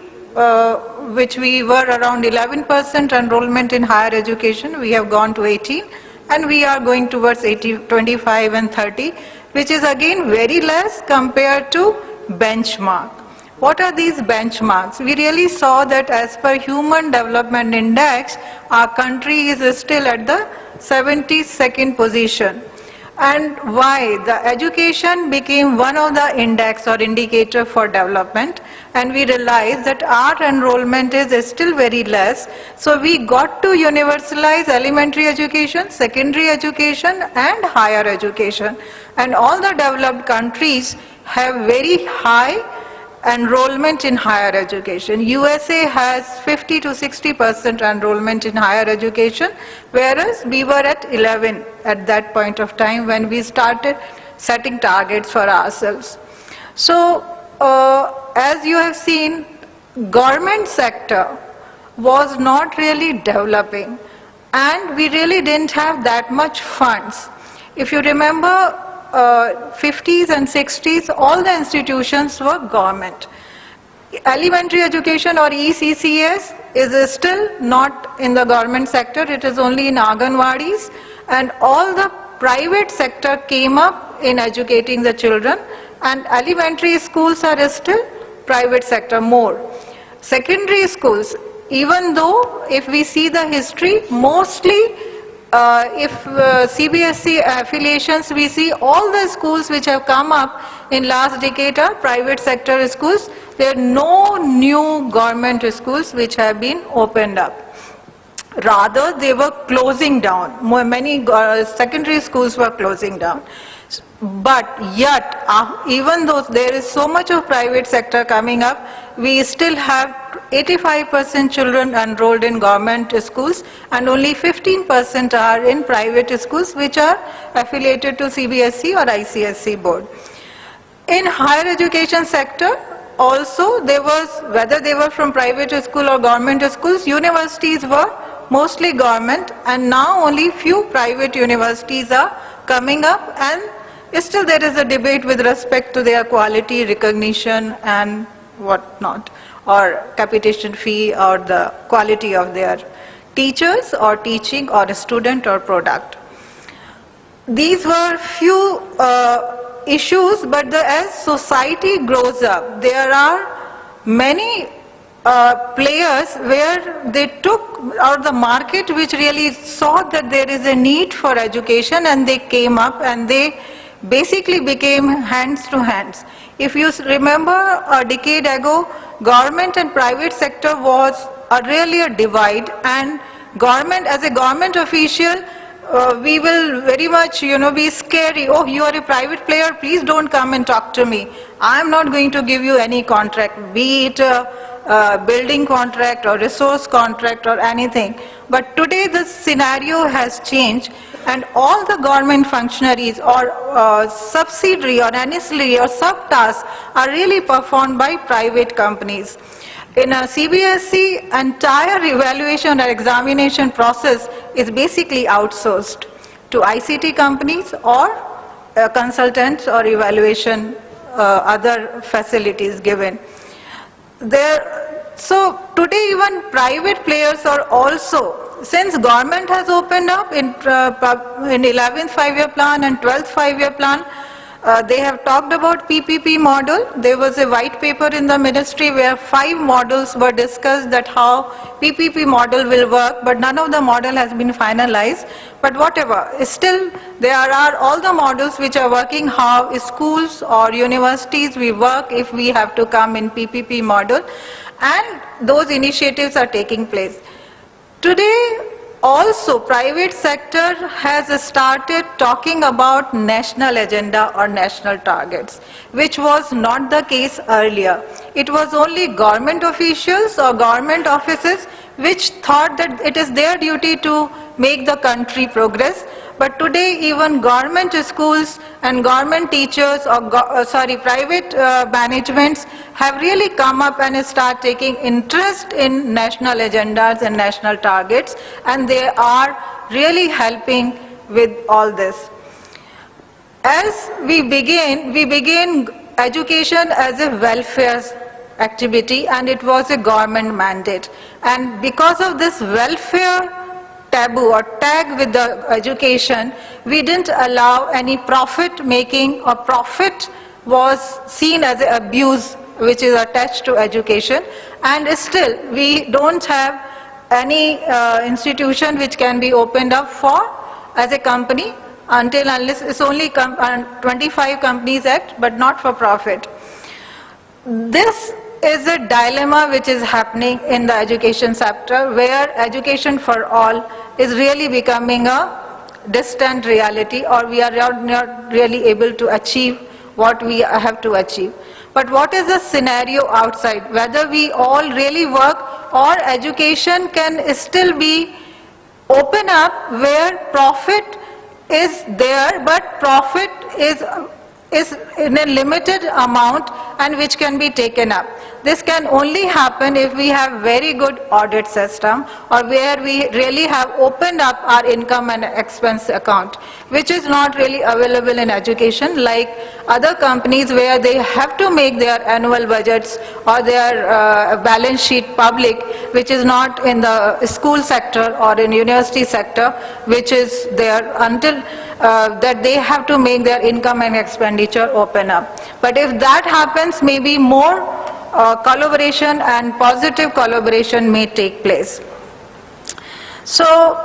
[SPEAKER 6] which we were around 11% enrollment in higher education, we have gone to 18%, and we are going towards 25 and 30, which is again very less compared to benchmark. What are these benchmarks? We really saw that as per Human Development Index, our country is still at the 72nd position. And why? The education became one of the index or indicator for development, and we realized that our enrollment is still very less. So we got to universalize elementary education, secondary education and higher education. And all the developed countries have very high enrollment in higher education. USA has 50 to 60% enrollment in higher education, whereas we were at 11 at that point of time when we started setting targets for ourselves. So as you have seen, government sector was not really developing, and we really didn't have that much funds. If you remember, 50s and 60s, all the institutions were government. Elementary education or ECCS is still not in the government sector, it is only in Anganwadis, and all the private sector came up in educating the children, and elementary schools are still private sector more. Secondary schools, even though if we see the history, mostly if CBSE affiliations, we see all the schools which have come up in last decade are private sector schools. There are no new government schools which have been opened up. Rather, they were closing down. Many secondary schools were closing down. But yet, even though there is so much of private sector coming up, we still have 85% children enrolled in government schools and only 15% are in private schools which are affiliated to CBSE or ICSE board. In higher education sector, also there was, whether they were from private school or government schools, universities were mostly government, and now only few private universities are coming up, and still there is a debate with respect to their quality, recognition and what not, or capitation fee or the quality of their teachers or teaching or student or product. These were few issues, but as society grows up, there are many players where they took, or the market which really saw that there is a need for education, and they came up and they basically became hands to hands. If you remember a decade ago, government and private sector was really a divide, and government, as a government official, we will very much, be scary. Oh, you are a private player, please don't come and talk to me. I am not going to give you any contract, be it a building contract or resource contract or anything. But today the scenario has changed, and all the government functionaries or subsidiary or ancillary or subtasks are really performed by private companies. In a CBSE, entire evaluation or examination process is basically outsourced to ICT companies or consultants or evaluation other facilities given. So today even private players are also, since government has opened up in 11th 5-year plan and 12th 5-year plan, They have talked about PPP model. There was a white paper in the ministry where 5 models were discussed that how PPP model will work, but none of the model has been finalized. But whatever, still there are all the models which are working, how schools or universities we work if we have to come in PPP model, and those initiatives are taking place. Today, also, private sector has started talking about national agenda or national targets, which was not the case earlier. It was only government officials or government offices which thought that it is their duty to make the country progress. But today, even government schools and government teachers or private managements have really come up and start taking interest in national agendas and national targets, and they are really helping with all this. As we begin education as a welfare activity, and it was a government mandate. And because of this welfare taboo or tag with the education, we didn't allow any profit making, or profit was seen as an abuse which is attached to education. And still we don't have any institution which can be opened up for as a company unless it's only 25 Companies Act, but not for profit. This is a dilemma which is happening in the education sector, where education for all is really becoming a distant reality, or we are not really able to achieve what we have to achieve. But what is the scenario outside? Whether we all really work, or education can still be open up where profit is there, but profit is in a limited amount and which can be taken up. This can only happen if we have very good audit system, or where we really have opened up our income and expense account, which is not really available in education like other companies, where they have to make their annual budgets or their balance sheet public, which is not in the school sector or in university sector, which is there until that they have to make their income and expenditure open up. But if that happens, maybe more collaboration and positive collaboration may take place. So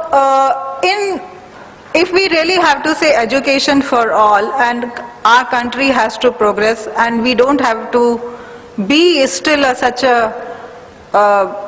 [SPEAKER 6] if we really have to say education for all, and our country has to progress, and we don't have to be still such a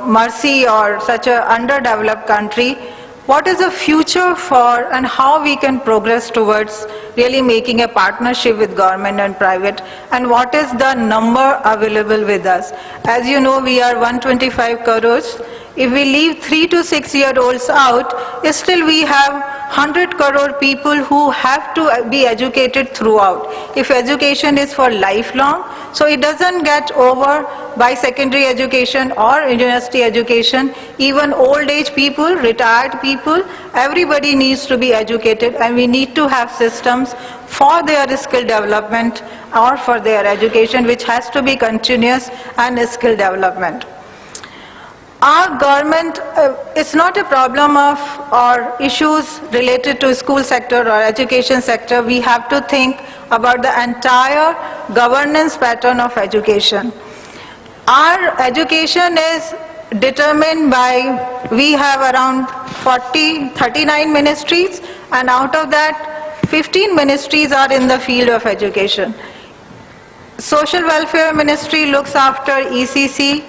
[SPEAKER 6] mercy or such an underdeveloped country, what is the future for, and how we can progress towards really making a partnership with government and private, and what is the number available with us? As you know, we are 125 crores. If we leave 3 to 6 year olds out, still we have 100 crore people who have to be educated throughout. If education is for lifelong, so it doesn't get over by secondary education or university education. Even old age people, retired people, everybody needs to be educated, and we need to have systems for their skill development or for their education, which has to be continuous and skill development. Our government, it's not a problem of or issues related to school sector or education sector. We have to think about the entire governance pattern of education. Our education is determined by, we have around 39 ministries, and out of that 15 ministries are in the field of education. Social Welfare Ministry looks after ECC.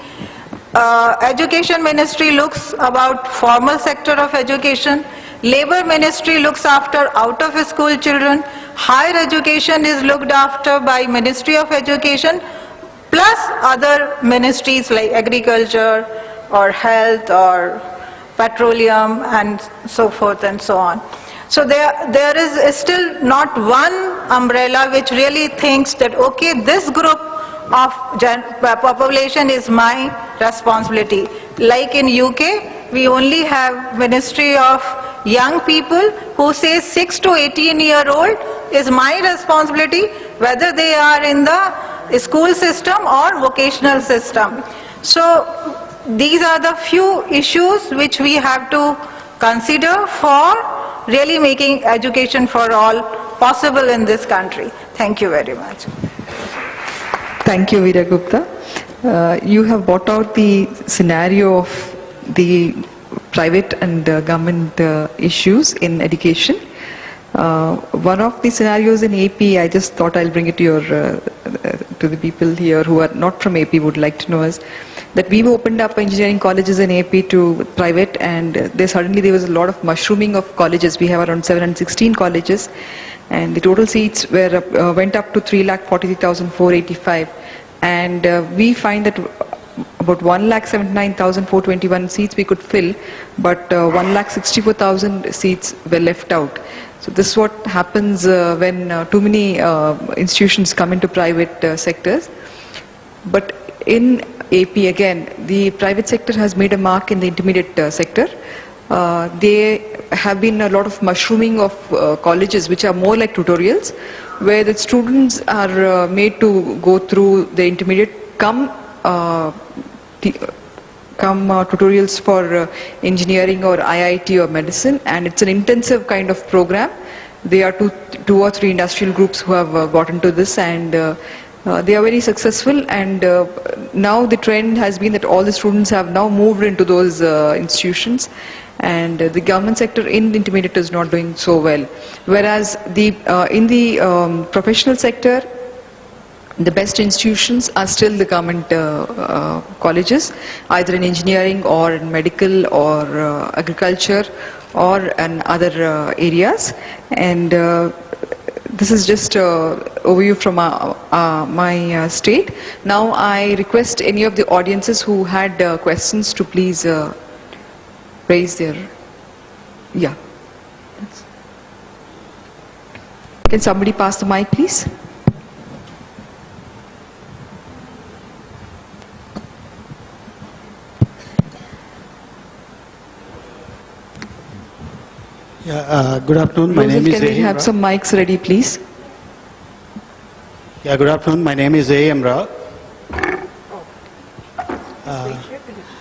[SPEAKER 6] Education Ministry looks about formal sector of education. Labor Ministry looks after out of school children. Higher education is looked after by Ministry of Education, plus other ministries like agriculture or health or petroleum and so forth and so on. So there is still not one umbrella which really thinks that, okay, this group of population is my responsibility. Like in UK, we only have Ministry of Young People who say 6 to 18-year-old is my responsibility, whether they are in the school system or vocational system. So these are the few issues which we have to consider for really making education for all possible in this country. Thank you very much.
[SPEAKER 2] Thank you, Veera Gupta. You have brought out the scenario of the private and government issues in education. One of the scenarios in AP, I just thought I'll bring it to your to the people here who are not from AP would like to know is that we've opened up engineering colleges in AP to private, and there was a lot of mushrooming of colleges. We have around 716 colleges, and the total seats went up to 3,43,485, and we find that about 1,79,421 seats we could fill, but 1,64,000 seats were left out. So this is what happens when too many institutions come into private sectors. But in AP again, the private sector has made a mark in the intermediate sector. There have been a lot of mushrooming of colleges which are more like tutorials, where the students are made to go through the intermediate tutorials for engineering or IIT or medicine, and it's an intensive kind of program. There are two or three industrial groups who have got into this, and they are very successful, and now the trend has been that all the students have now moved into those institutions, and the government sector in the intermediate is not doing so well. Whereas in the professional sector, the best institutions are still the government colleges, either in engineering or in medical or agriculture or in other areas. And this is just an overview from my state. Now I request any of the audiences who had questions to please raise their... Yeah. Can somebody pass the mic, please?
[SPEAKER 7] Yeah, good afternoon. My name is
[SPEAKER 2] Can we have some mics ready, please?
[SPEAKER 7] Yeah, good afternoon. My name is A.M. Rao.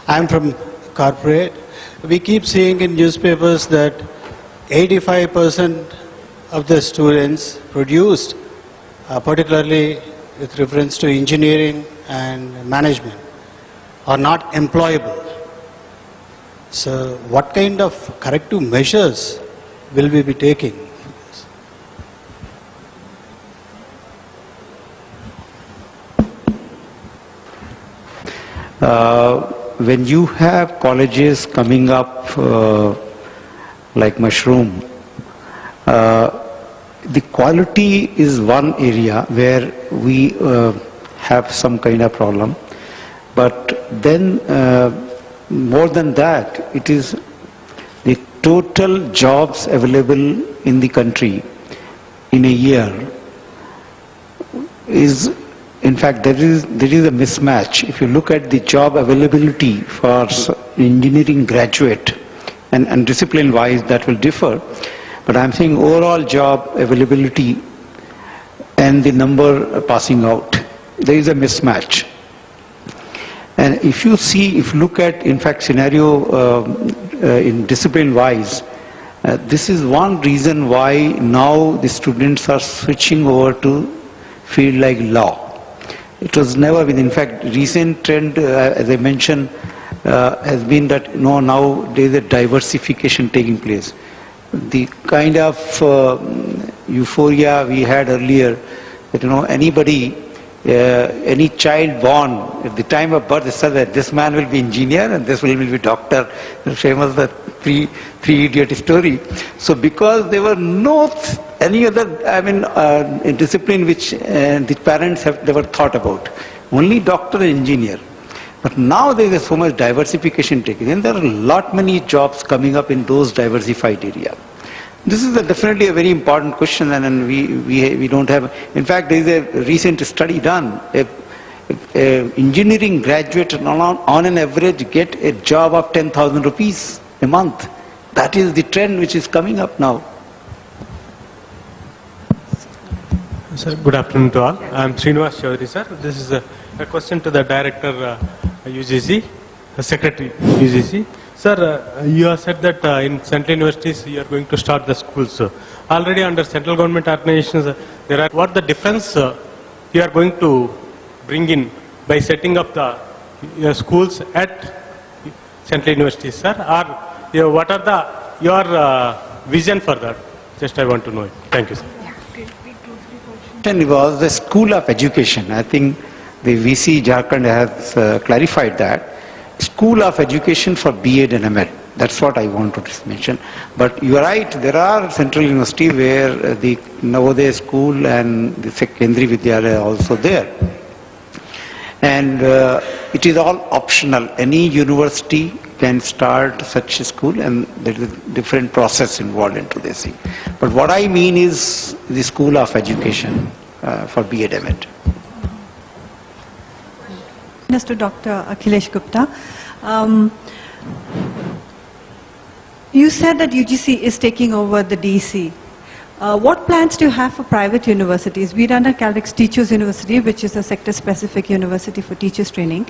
[SPEAKER 7] I'm from corporate. We keep seeing in newspapers that 85% of the students produced, particularly with reference to engineering and management, are not employable. So what kind of corrective measures will we be taking?
[SPEAKER 3] When you have colleges coming up like mushroom, the quality is one area where we have some kind of problem. But then more than that, it is the total jobs available in the country in a year is, in fact, there is a mismatch. If you look at the job availability for engineering graduate, and discipline-wise that will differ, but I'm saying overall job availability and the number passing out, there is a mismatch. And if you look at, in fact, scenario in discipline-wise, this is one reason why now the students are switching over to field like law. It was never been, in fact, recent trend, as I mentioned, has been that now there is a diversification taking place. The kind of euphoria we had earlier, that anybody, any child born at the time of birth, they said that this man will be engineer and this will be doctor. The famous three idiot story. So because there were no any other, discipline which the parents have never thought about, only doctor and engineer. But now there is so much diversification taken, and there are many jobs coming up in those diversified areas. This is definitely a very important question, and we don't have. In fact, there is a recent study done. A engineering graduate on an average get a job of 10,000 rupees a month. That is the trend which is coming up now.
[SPEAKER 8] Sir, good afternoon to all. I am Srinivas Chaudhary, sir. This is a question to the Director UGC, Secretary UGC. Sir, you have said that in central universities you are going to start the schools. Already under central government organizations, there are, what the difference you are going to bring in by setting up the schools at Central University, sir? Or what are your vision for that? Just I want to know it. Thank you, sir.
[SPEAKER 3] It was the School of Education. I think the VC Jharkhand has clarified that. School of Education for B.Ed and M.Ed. That's what I want to mention. But you are right, there are Central University where the Navodaya school and the Kendriya Vidyalaya are also there. And it is all optional. Any university can start such a school, and there is a different process involved into this thing. But what I mean is the School of Education for B.Ed, M.Ed.
[SPEAKER 9] To Dr. Akhilesh Gupta. You said that UGC is taking over the DC. What plans do you have for private universities? We run a Calix Teachers University, which is a sector-specific university for teachers training.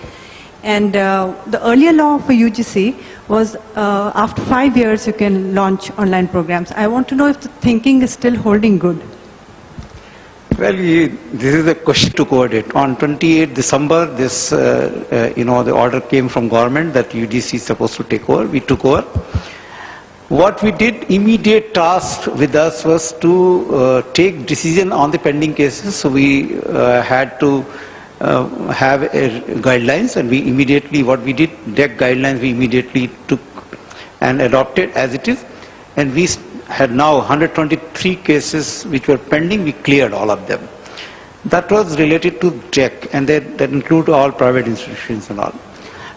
[SPEAKER 9] And the earlier law for UGC was after 5 years you can launch online programs. I want to know if the thinking is still holding good.
[SPEAKER 3] Well, this is a question to coordinate. On 28th December, this, the order came from government that UGC is supposed to take over. We took over. What we did, immediate task with us was to take decision on the pending cases. So we had to have guidelines, and we immediately, what we did, DEC guidelines, we immediately took and adopted as it is. And we had now 123 cases which were pending, we cleared all of them. That was related to DEC, and that include all private institutions and all.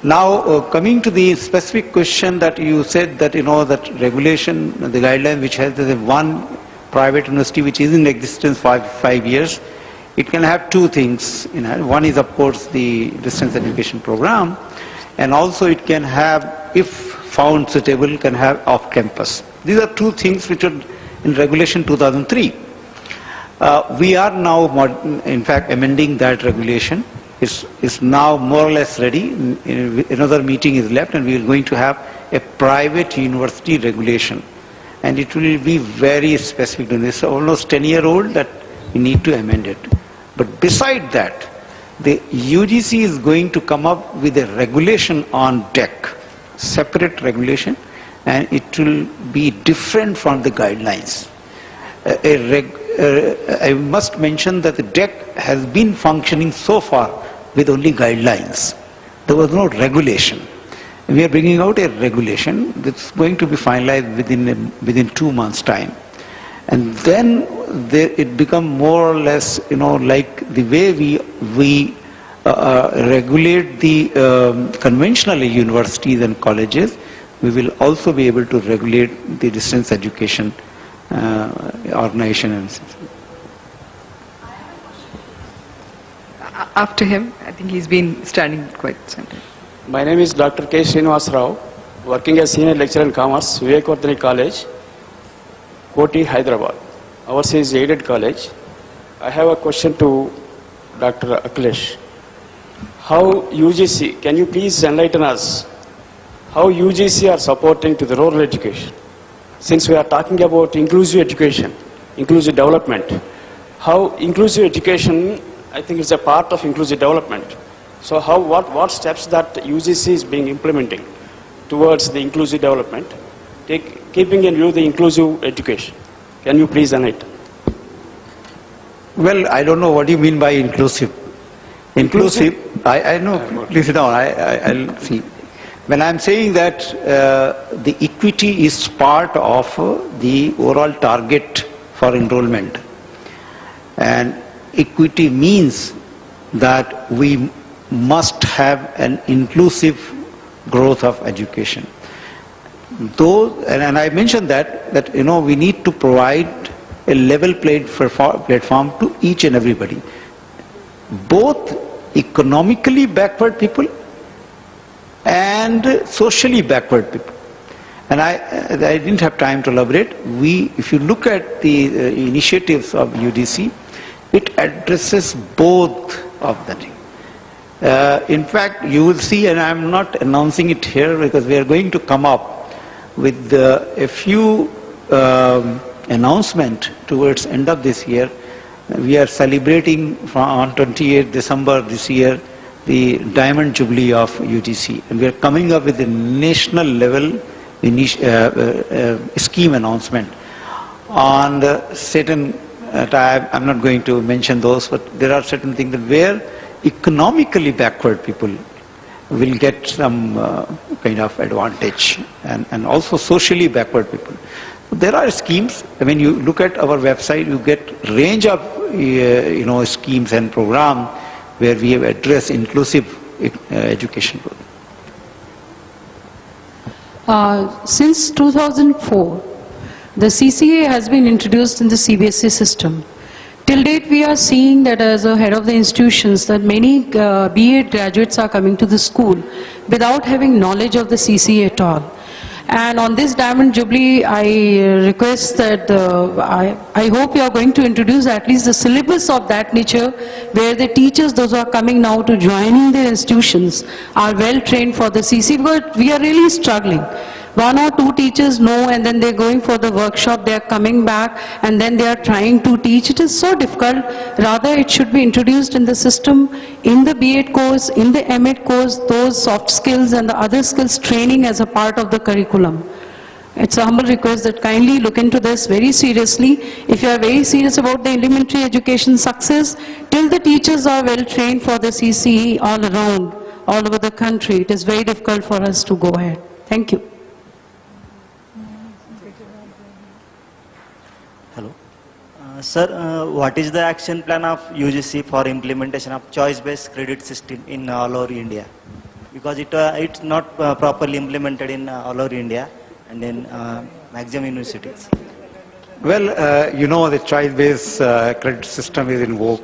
[SPEAKER 3] Now, coming to the specific question that you said that, that regulation, the guideline which has the one private university which is in existence for 5 years, it can have two things. One is, of course, the distance education program, and also it can have, if found suitable, can have off-campus. These are two things which are in Regulation 2003. We are now, in fact, amending that regulation. It's now more or less ready. Another meeting is left, and we are going to have a private university regulation. And it will be very specific. It's almost 10-year-old that we need to amend it. But beside that, the UGC is going to come up with a regulation on DEC, separate regulation, and it will be different from the guidelines. I must mention that the DEC has been functioning so far with only guidelines. There was no regulation. We are bringing out a regulation that's going to be finalized within 2 months' time. And then it become more or less, like the way we regulate the conventional universities and colleges, we will also be able to regulate the distance education organization.
[SPEAKER 2] After him, I think he's been standing quite some time.
[SPEAKER 10] My name is Dr. K. Srinivas Rao, working as Senior Lecturer in Commerce, Vivekavardhani College, Koti, Hyderabad. Ours is aided college. I have a question to Dr. Akhilesh. How UGC, can you please enlighten us, how UGC are supporting to the rural education? Since we are talking about inclusive education, inclusive development, how inclusive education, I think it's a part of inclusive development. So what steps that UGC is being implementing towards the inclusive development, keeping in view the inclusive education? Can you please enlighten?
[SPEAKER 3] Well, I don't know what you mean by inclusive. Inclusive, I know, please sit down, I'll see. When I'm saying that the equity is part of the overall target for enrollment, and equity means that we must have an inclusive growth of education. And I mentioned that we need to provide a level playing platform to each and everybody, both economically backward people and socially backward people. And I didn't have time to elaborate. If you look at the initiatives of UGC, it addresses both of them. In fact, you will see, and I'm not announcing it here because we are going to come up with a few announcement towards end of this year, We are celebrating on 28th December this year the Diamond Jubilee of UGC, and we are coming up with a national level scheme announcement on certain. I'm not going to mention those, but there are certain things that where economically backward people will get some kind of advantage, and also socially backward people. There are schemes. When you look at our website, you get range of schemes and programs where we have addressed inclusive education.
[SPEAKER 11] Since 2004, the CCA has been introduced in the CBSE system. Till date, we are seeing that as a head of the institutions, that many BA graduates are coming to the school without having knowledge of the CCA at all. And on this Diamond Jubilee, I request that I hope you are going to introduce at least the syllabus of that nature, where the teachers, those who are coming now to joining their institutions, are well trained for the CC, because we are really struggling. One or two teachers know, and then they're going for the workshop, they're coming back, and then they are trying to teach. It is so difficult. Rather, it should be introduced in the system, in the B.Ed course, in the M.Ed course, those soft skills and the other skills training as a part of the curriculum. It's a humble request that kindly look into this very seriously. If you are very serious about the elementary education success, till the teachers are well trained for the CCE all around, all over the country, it is very difficult for us to go ahead. Thank you.
[SPEAKER 12] Sir, what is the action plan of UGC for implementation of choice-based credit system in all over India? Because it's not properly implemented in all over India and in maximum universities.
[SPEAKER 3] Well, the choice-based credit system is in vogue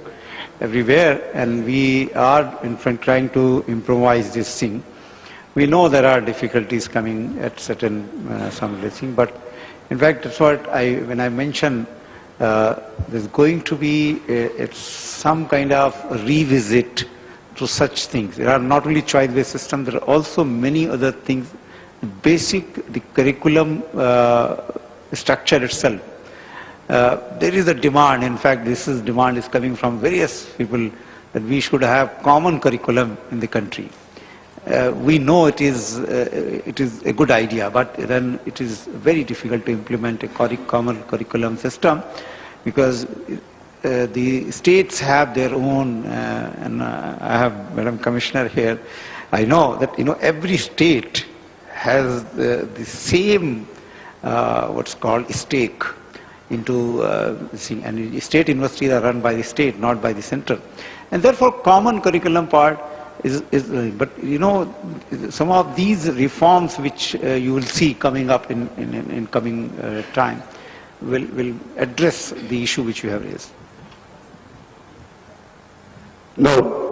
[SPEAKER 3] everywhere, and we are in fact trying to improvise this thing. We know there are difficulties coming at certain some things, but in fact that's what when I mentioned. There's going to be some kind of revisit to such things. There are not only choice-based systems, there are also many other things. The curriculum structure itself. There is a demand, in fact demand is coming from various people that we should have common curriculum in the country. We know it is a good idea, but then it is very difficult to implement a common curriculum system, because the states have their own, and I have Madam Commissioner here. I know that every state has the same what's called stake into and state universities are run by the state, not by the center, and therefore common curriculum part. But some of these reforms which you will see coming up in coming time will address the issue which you have raised.
[SPEAKER 13] No,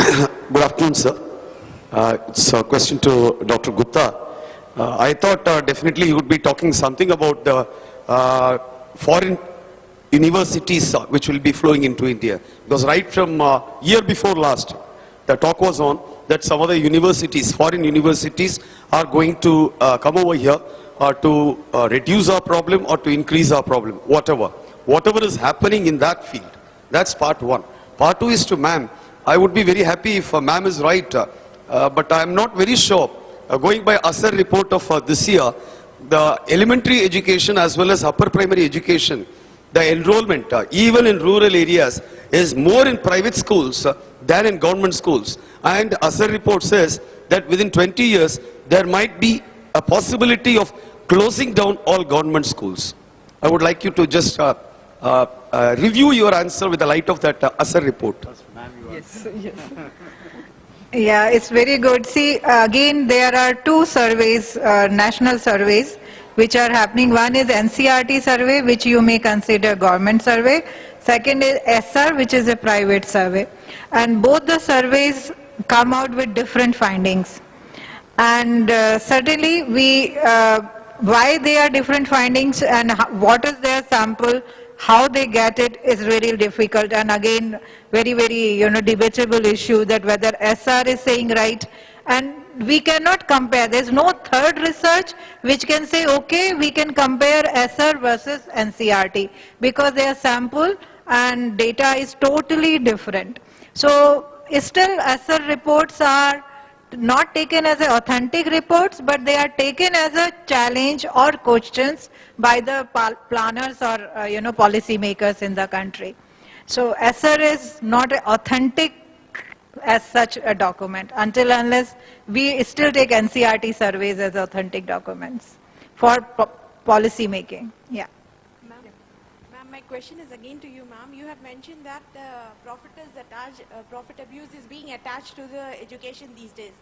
[SPEAKER 13] good afternoon, sir. It's a question to Dr. Gupta. I thought definitely you would be talking something about the foreign universities which will be flowing into India, because right from year before last, the talk was on that some other universities, foreign universities, are going to come over here to reduce our problem or to increase our problem, whatever is happening in that field. That's part one. Part two is to ma'am. I would be very happy if ma'am is right, but I am not very sure. Going by ASER report of this year, the elementary education as well as upper primary education, the enrollment, even in rural areas, is more in private schools than in government schools. And ASER report says that within 20 years, there might be a possibility of closing down all government schools. I would like you to just review your answer with the light of that ASER report.
[SPEAKER 6] Yes. Yeah, it's very good. See, again, there are two surveys, national surveys, which are happening. One is NCERT survey, which you may consider government survey. Second is ESSER, which is a private survey. And both the surveys come out with different findings. And certainly, why they are different findings and what is their sample, how they get it is really difficult, and again very debatable issue that whether SR is saying right, and we cannot compare. There's no third research which can say okay, we can compare SR versus NCERT, because their sample and data is totally different. So still ESSER reports are not taken as authentic reports, but they are taken as a challenge or questions by the planners or policy makers in the country. So ESSER is not authentic as such a document until unless we still take NCERT surveys as authentic documents for policy making. Yeah.
[SPEAKER 14] Ma'am, my question is again to you, ma'am. You have mentioned that profit abuse is being attached to the education these days.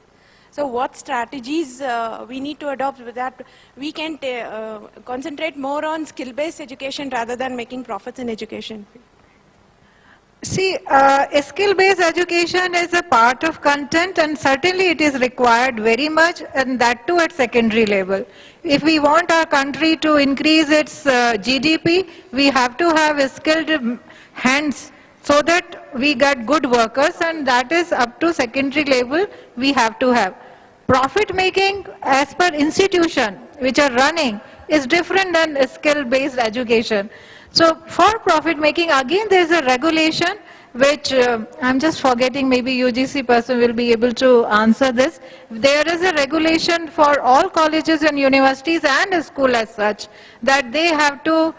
[SPEAKER 14] So what strategies we need to adopt with that? We can concentrate more on skill-based education rather than making profits in education.
[SPEAKER 6] See, skill-based education is a part of content, and certainly it is required very much, and that too at secondary level. If we want our country to increase its GDP, we have to have skilled hands so that we get good workers, and that is up to secondary level we have to have. Profit making as per institution which are running is different than skill-based education. So for profit making, again there is a regulation which I'm just forgetting, maybe UGC person will be able to answer this. There is a regulation for all colleges and universities and a school as such that they have to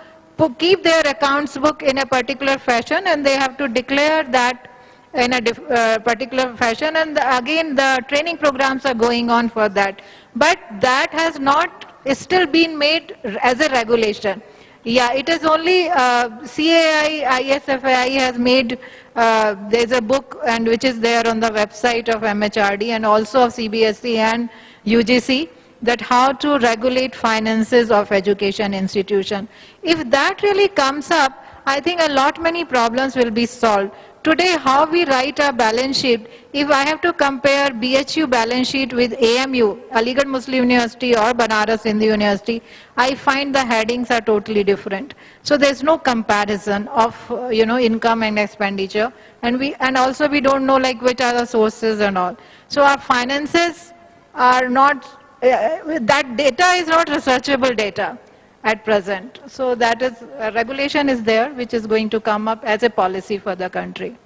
[SPEAKER 6] keep their accounts book in a particular fashion, and they have to declare that in a particular fashion, and again the training programs are going on for that. But that has not still been made as a regulation. Yeah, it is only CAI, ISFAI has made, there's a book and which is there on the website of MHRD and also of CBSE and UGC, that how to regulate finances of education institution. If that really comes up, I think a lot many problems will be solved. Today, how we write our balance sheet, if I have to compare BHU balance sheet with AMU, Aligarh Muslim University or Banaras Hindu University, I find the headings are totally different. So there's no comparison of income and expenditure, and also we don't know like which are the sources and all. So our finances are not, that data is not researchable data at present. So that is, regulation is there which is going to come up as a policy for the country.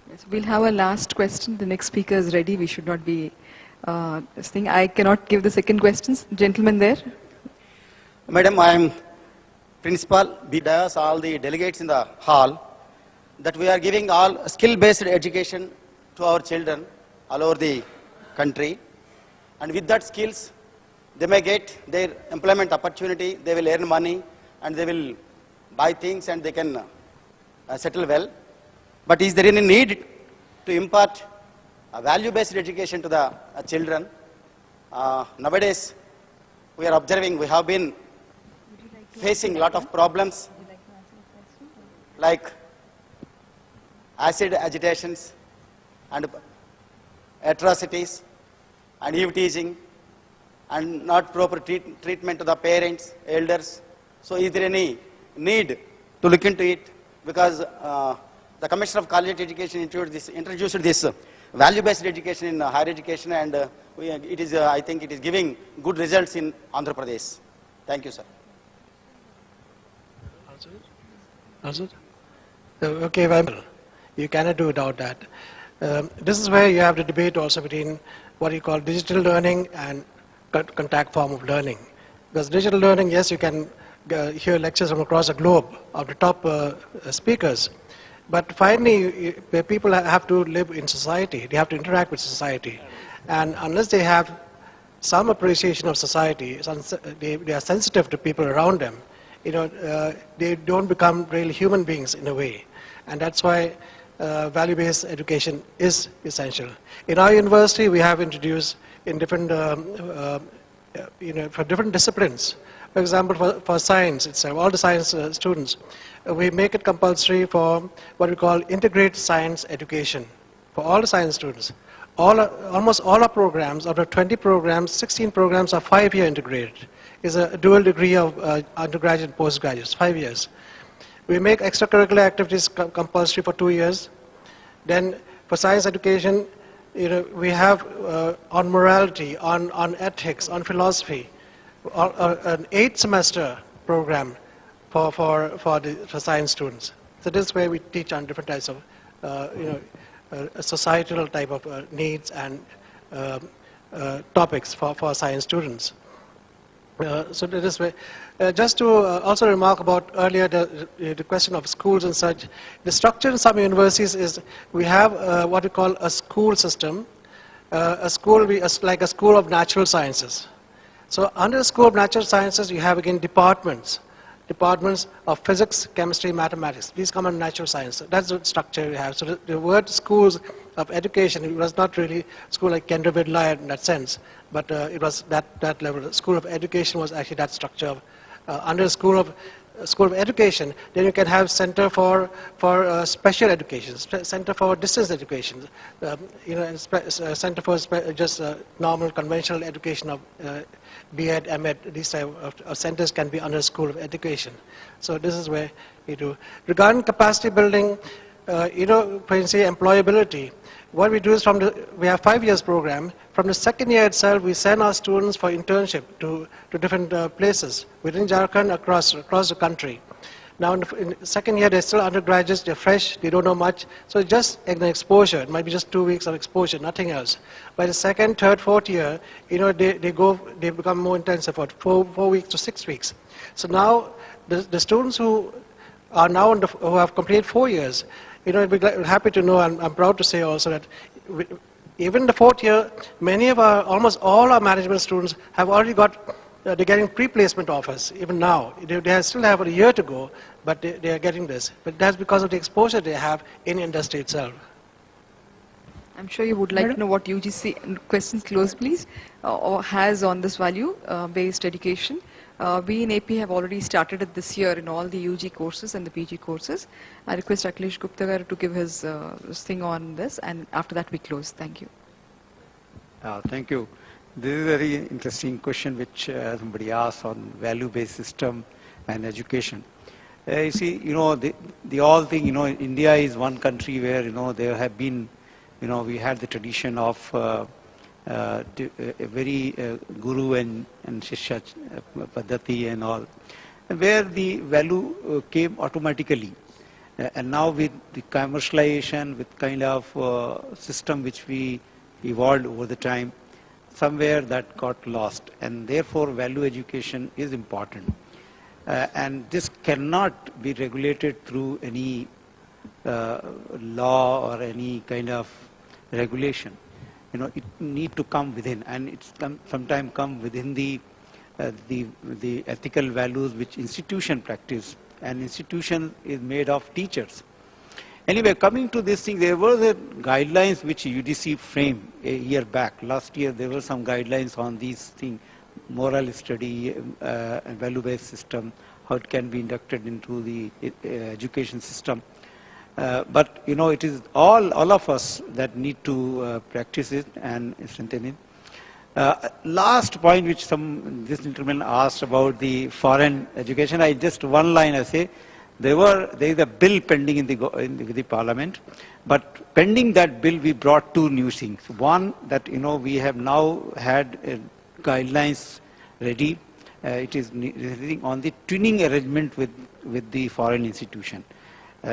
[SPEAKER 2] Yes, we'll have a last question. The next speaker is ready. We should not be this thing. I cannot give the second questions. Gentleman there.
[SPEAKER 15] Madam, I am principal, BDAS, all the delegates in the hall, that we are giving all skill-based education to our children all over the country. And with that skills, they may get their employment opportunity, they will earn money, and they will buy things and they can settle well. But is there any need to impart a value-based education to the children? Nowadays, we are observing, we have been facing a lot of problems like acid agitations and atrocities and eve teasing and not proper treatment to the parents, elders. So is there any need to look into it? Because the Commissioner of College Education introduced this value-based education in higher education, and it is, I think it is giving good results in Andhra Pradesh. Thank you, sir.
[SPEAKER 5] Answer? Okay, you cannot do without that. This is where you have the debate also between what you call digital learning and contact form of learning. Because digital learning, yes, you can hear lectures from across the globe of the top speakers. But finally, people have to live in society. They have to interact with society. And unless they have some appreciation of society, they are sensitive to people around them, they don't become real human beings in a way. And that's why value-based education is essential. In our university, we have introduced in different, for different disciplines. For example, for science itself, all the science students, we make it compulsory for what we call integrated science education for all the science students. Almost all our programs, out of 20 programs, 16 programs are 5-year integrated. It's a dual degree of undergraduate and postgraduates, 5 years. We make extracurricular activities compulsory for 2 years. Then for science education, we have on morality, on ethics, on philosophy, an 8-semester program for science students. So this is where we teach on different types of, societal type of needs and topics for science students. So that is where, just to also remark about earlier the question of schools and such, the structure in some universities is we have what we call a school system, like a school of natural sciences. So under the School of Natural Sciences, you have again departments of physics, chemistry, mathematics. These come under natural science. That's the structure we have. So the word schools of education, it was not really school like Kendra Vidla in that sense, but it was that level. The School of Education was actually that structure. Under School of Education, then you can have Center for Special Education, Center for Distance Education, and Center for just normal conventional education of B.Ed, M.Ed. These type of centers can be under School of Education. So this is where you do. Regarding capacity building, for instance, employability. What we do is we have 5 years program. From the second year itself, we send our students for internship to different places within Jharkhand, across the country. Now in the second year, they're still undergraduates, they're fresh, they don't know much. So it's just an exposure. It might be just 2 weeks of exposure, nothing else. By the second, third, fourth year, they become more intensive for 4 weeks to 6 weeks. So now the students who are now who have completed 4 years, I'd be happy to know, and I'm proud to say also that even the fourth year, almost all our management students have already they're getting pre-placement offers, even now. They still have a year to go, but they are getting this. But that's because of the exposure they have in industry itself.
[SPEAKER 2] I'm sure you would like to know what UGC, questions close please, or has on this value-based education. We in AP have already started it this year in all the UG courses and the PG courses. I request Akhilesh Gupta to give his thing on this, and after that we close. Thank you.
[SPEAKER 3] Thank you. This is a very interesting question which somebody asked on value-based system and education. You see, the all thing, India is one country where, there have been, we had the tradition of a very guru and shishya paddhati and all, where the value came automatically. And now with the commercialization, with kind of system which we evolved over the time, somewhere that got lost, and therefore value education is important. And this cannot be regulated through any law or any kind of regulation. It need to come within, and it's sometimes come within the ethical values which institution practice, and institution is made of teachers. Anyway, coming to this thing, there were the guidelines which UGC framed a year back. Last year there were some guidelines on these things, moral study, and value-based system, how it can be inducted into the education system. But it is all of us that need to practice it and strengthen it. Last point which this gentleman asked about the foreign education, just one line I say, there is a bill pending in the parliament, but pending that bill we brought 2 new things. One, that we have now had guidelines ready. It is on the twinning arrangement with the foreign institution.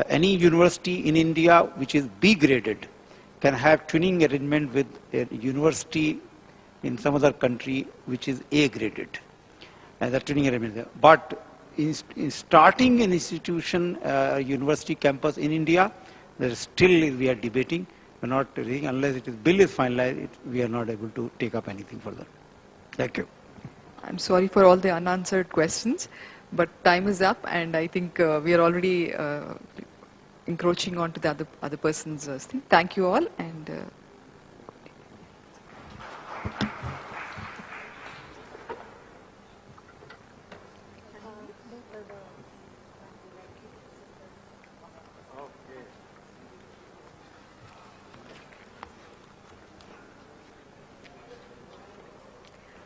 [SPEAKER 3] Any university in India which is B graded can have twinning arrangement with a university in some other country which is A graded. The twinning arrangement. But in starting an institution, university campus in India, there still we are debating. We are not reading unless bill is finalized. We are not able to take up anything further. Thank you.
[SPEAKER 2] I'm sorry for all the unanswered questions, but time is up, and I think we are already encroaching onto the other person's thing. Thank you all, and.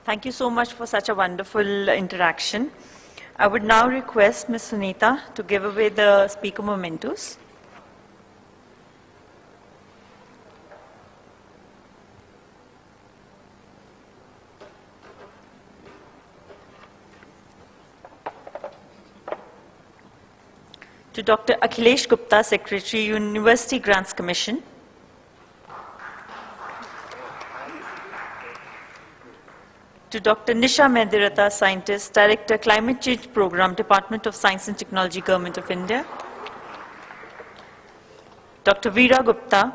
[SPEAKER 1] Thank you so much for such a wonderful interaction. I would now request Ms. Sunita to give away the speaker mementos. To Dr. Akhilesh Gupta, Secretary, University Grants Commission. To Dr. Nisha Mendiratha, Scientist, Director, Climate Change Program, Department of Science and Technology, Government of India. Dr. Veera Gupta.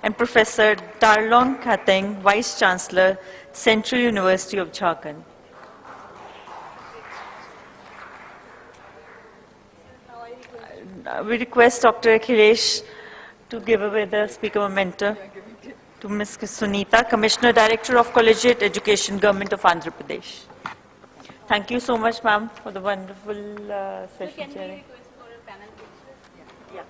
[SPEAKER 1] And Professor Darlong Khateng, Vice Chancellor, Central University of Jharkhand. We request Dr. Akhilesh to give away the speaker memento to Ms. Sunita, Commissioner Director of Collegiate Education, Government of Andhra Pradesh. Thank you so much, ma'am, for the wonderful session.
[SPEAKER 14] So can we request for a panel picture?
[SPEAKER 1] Yeah.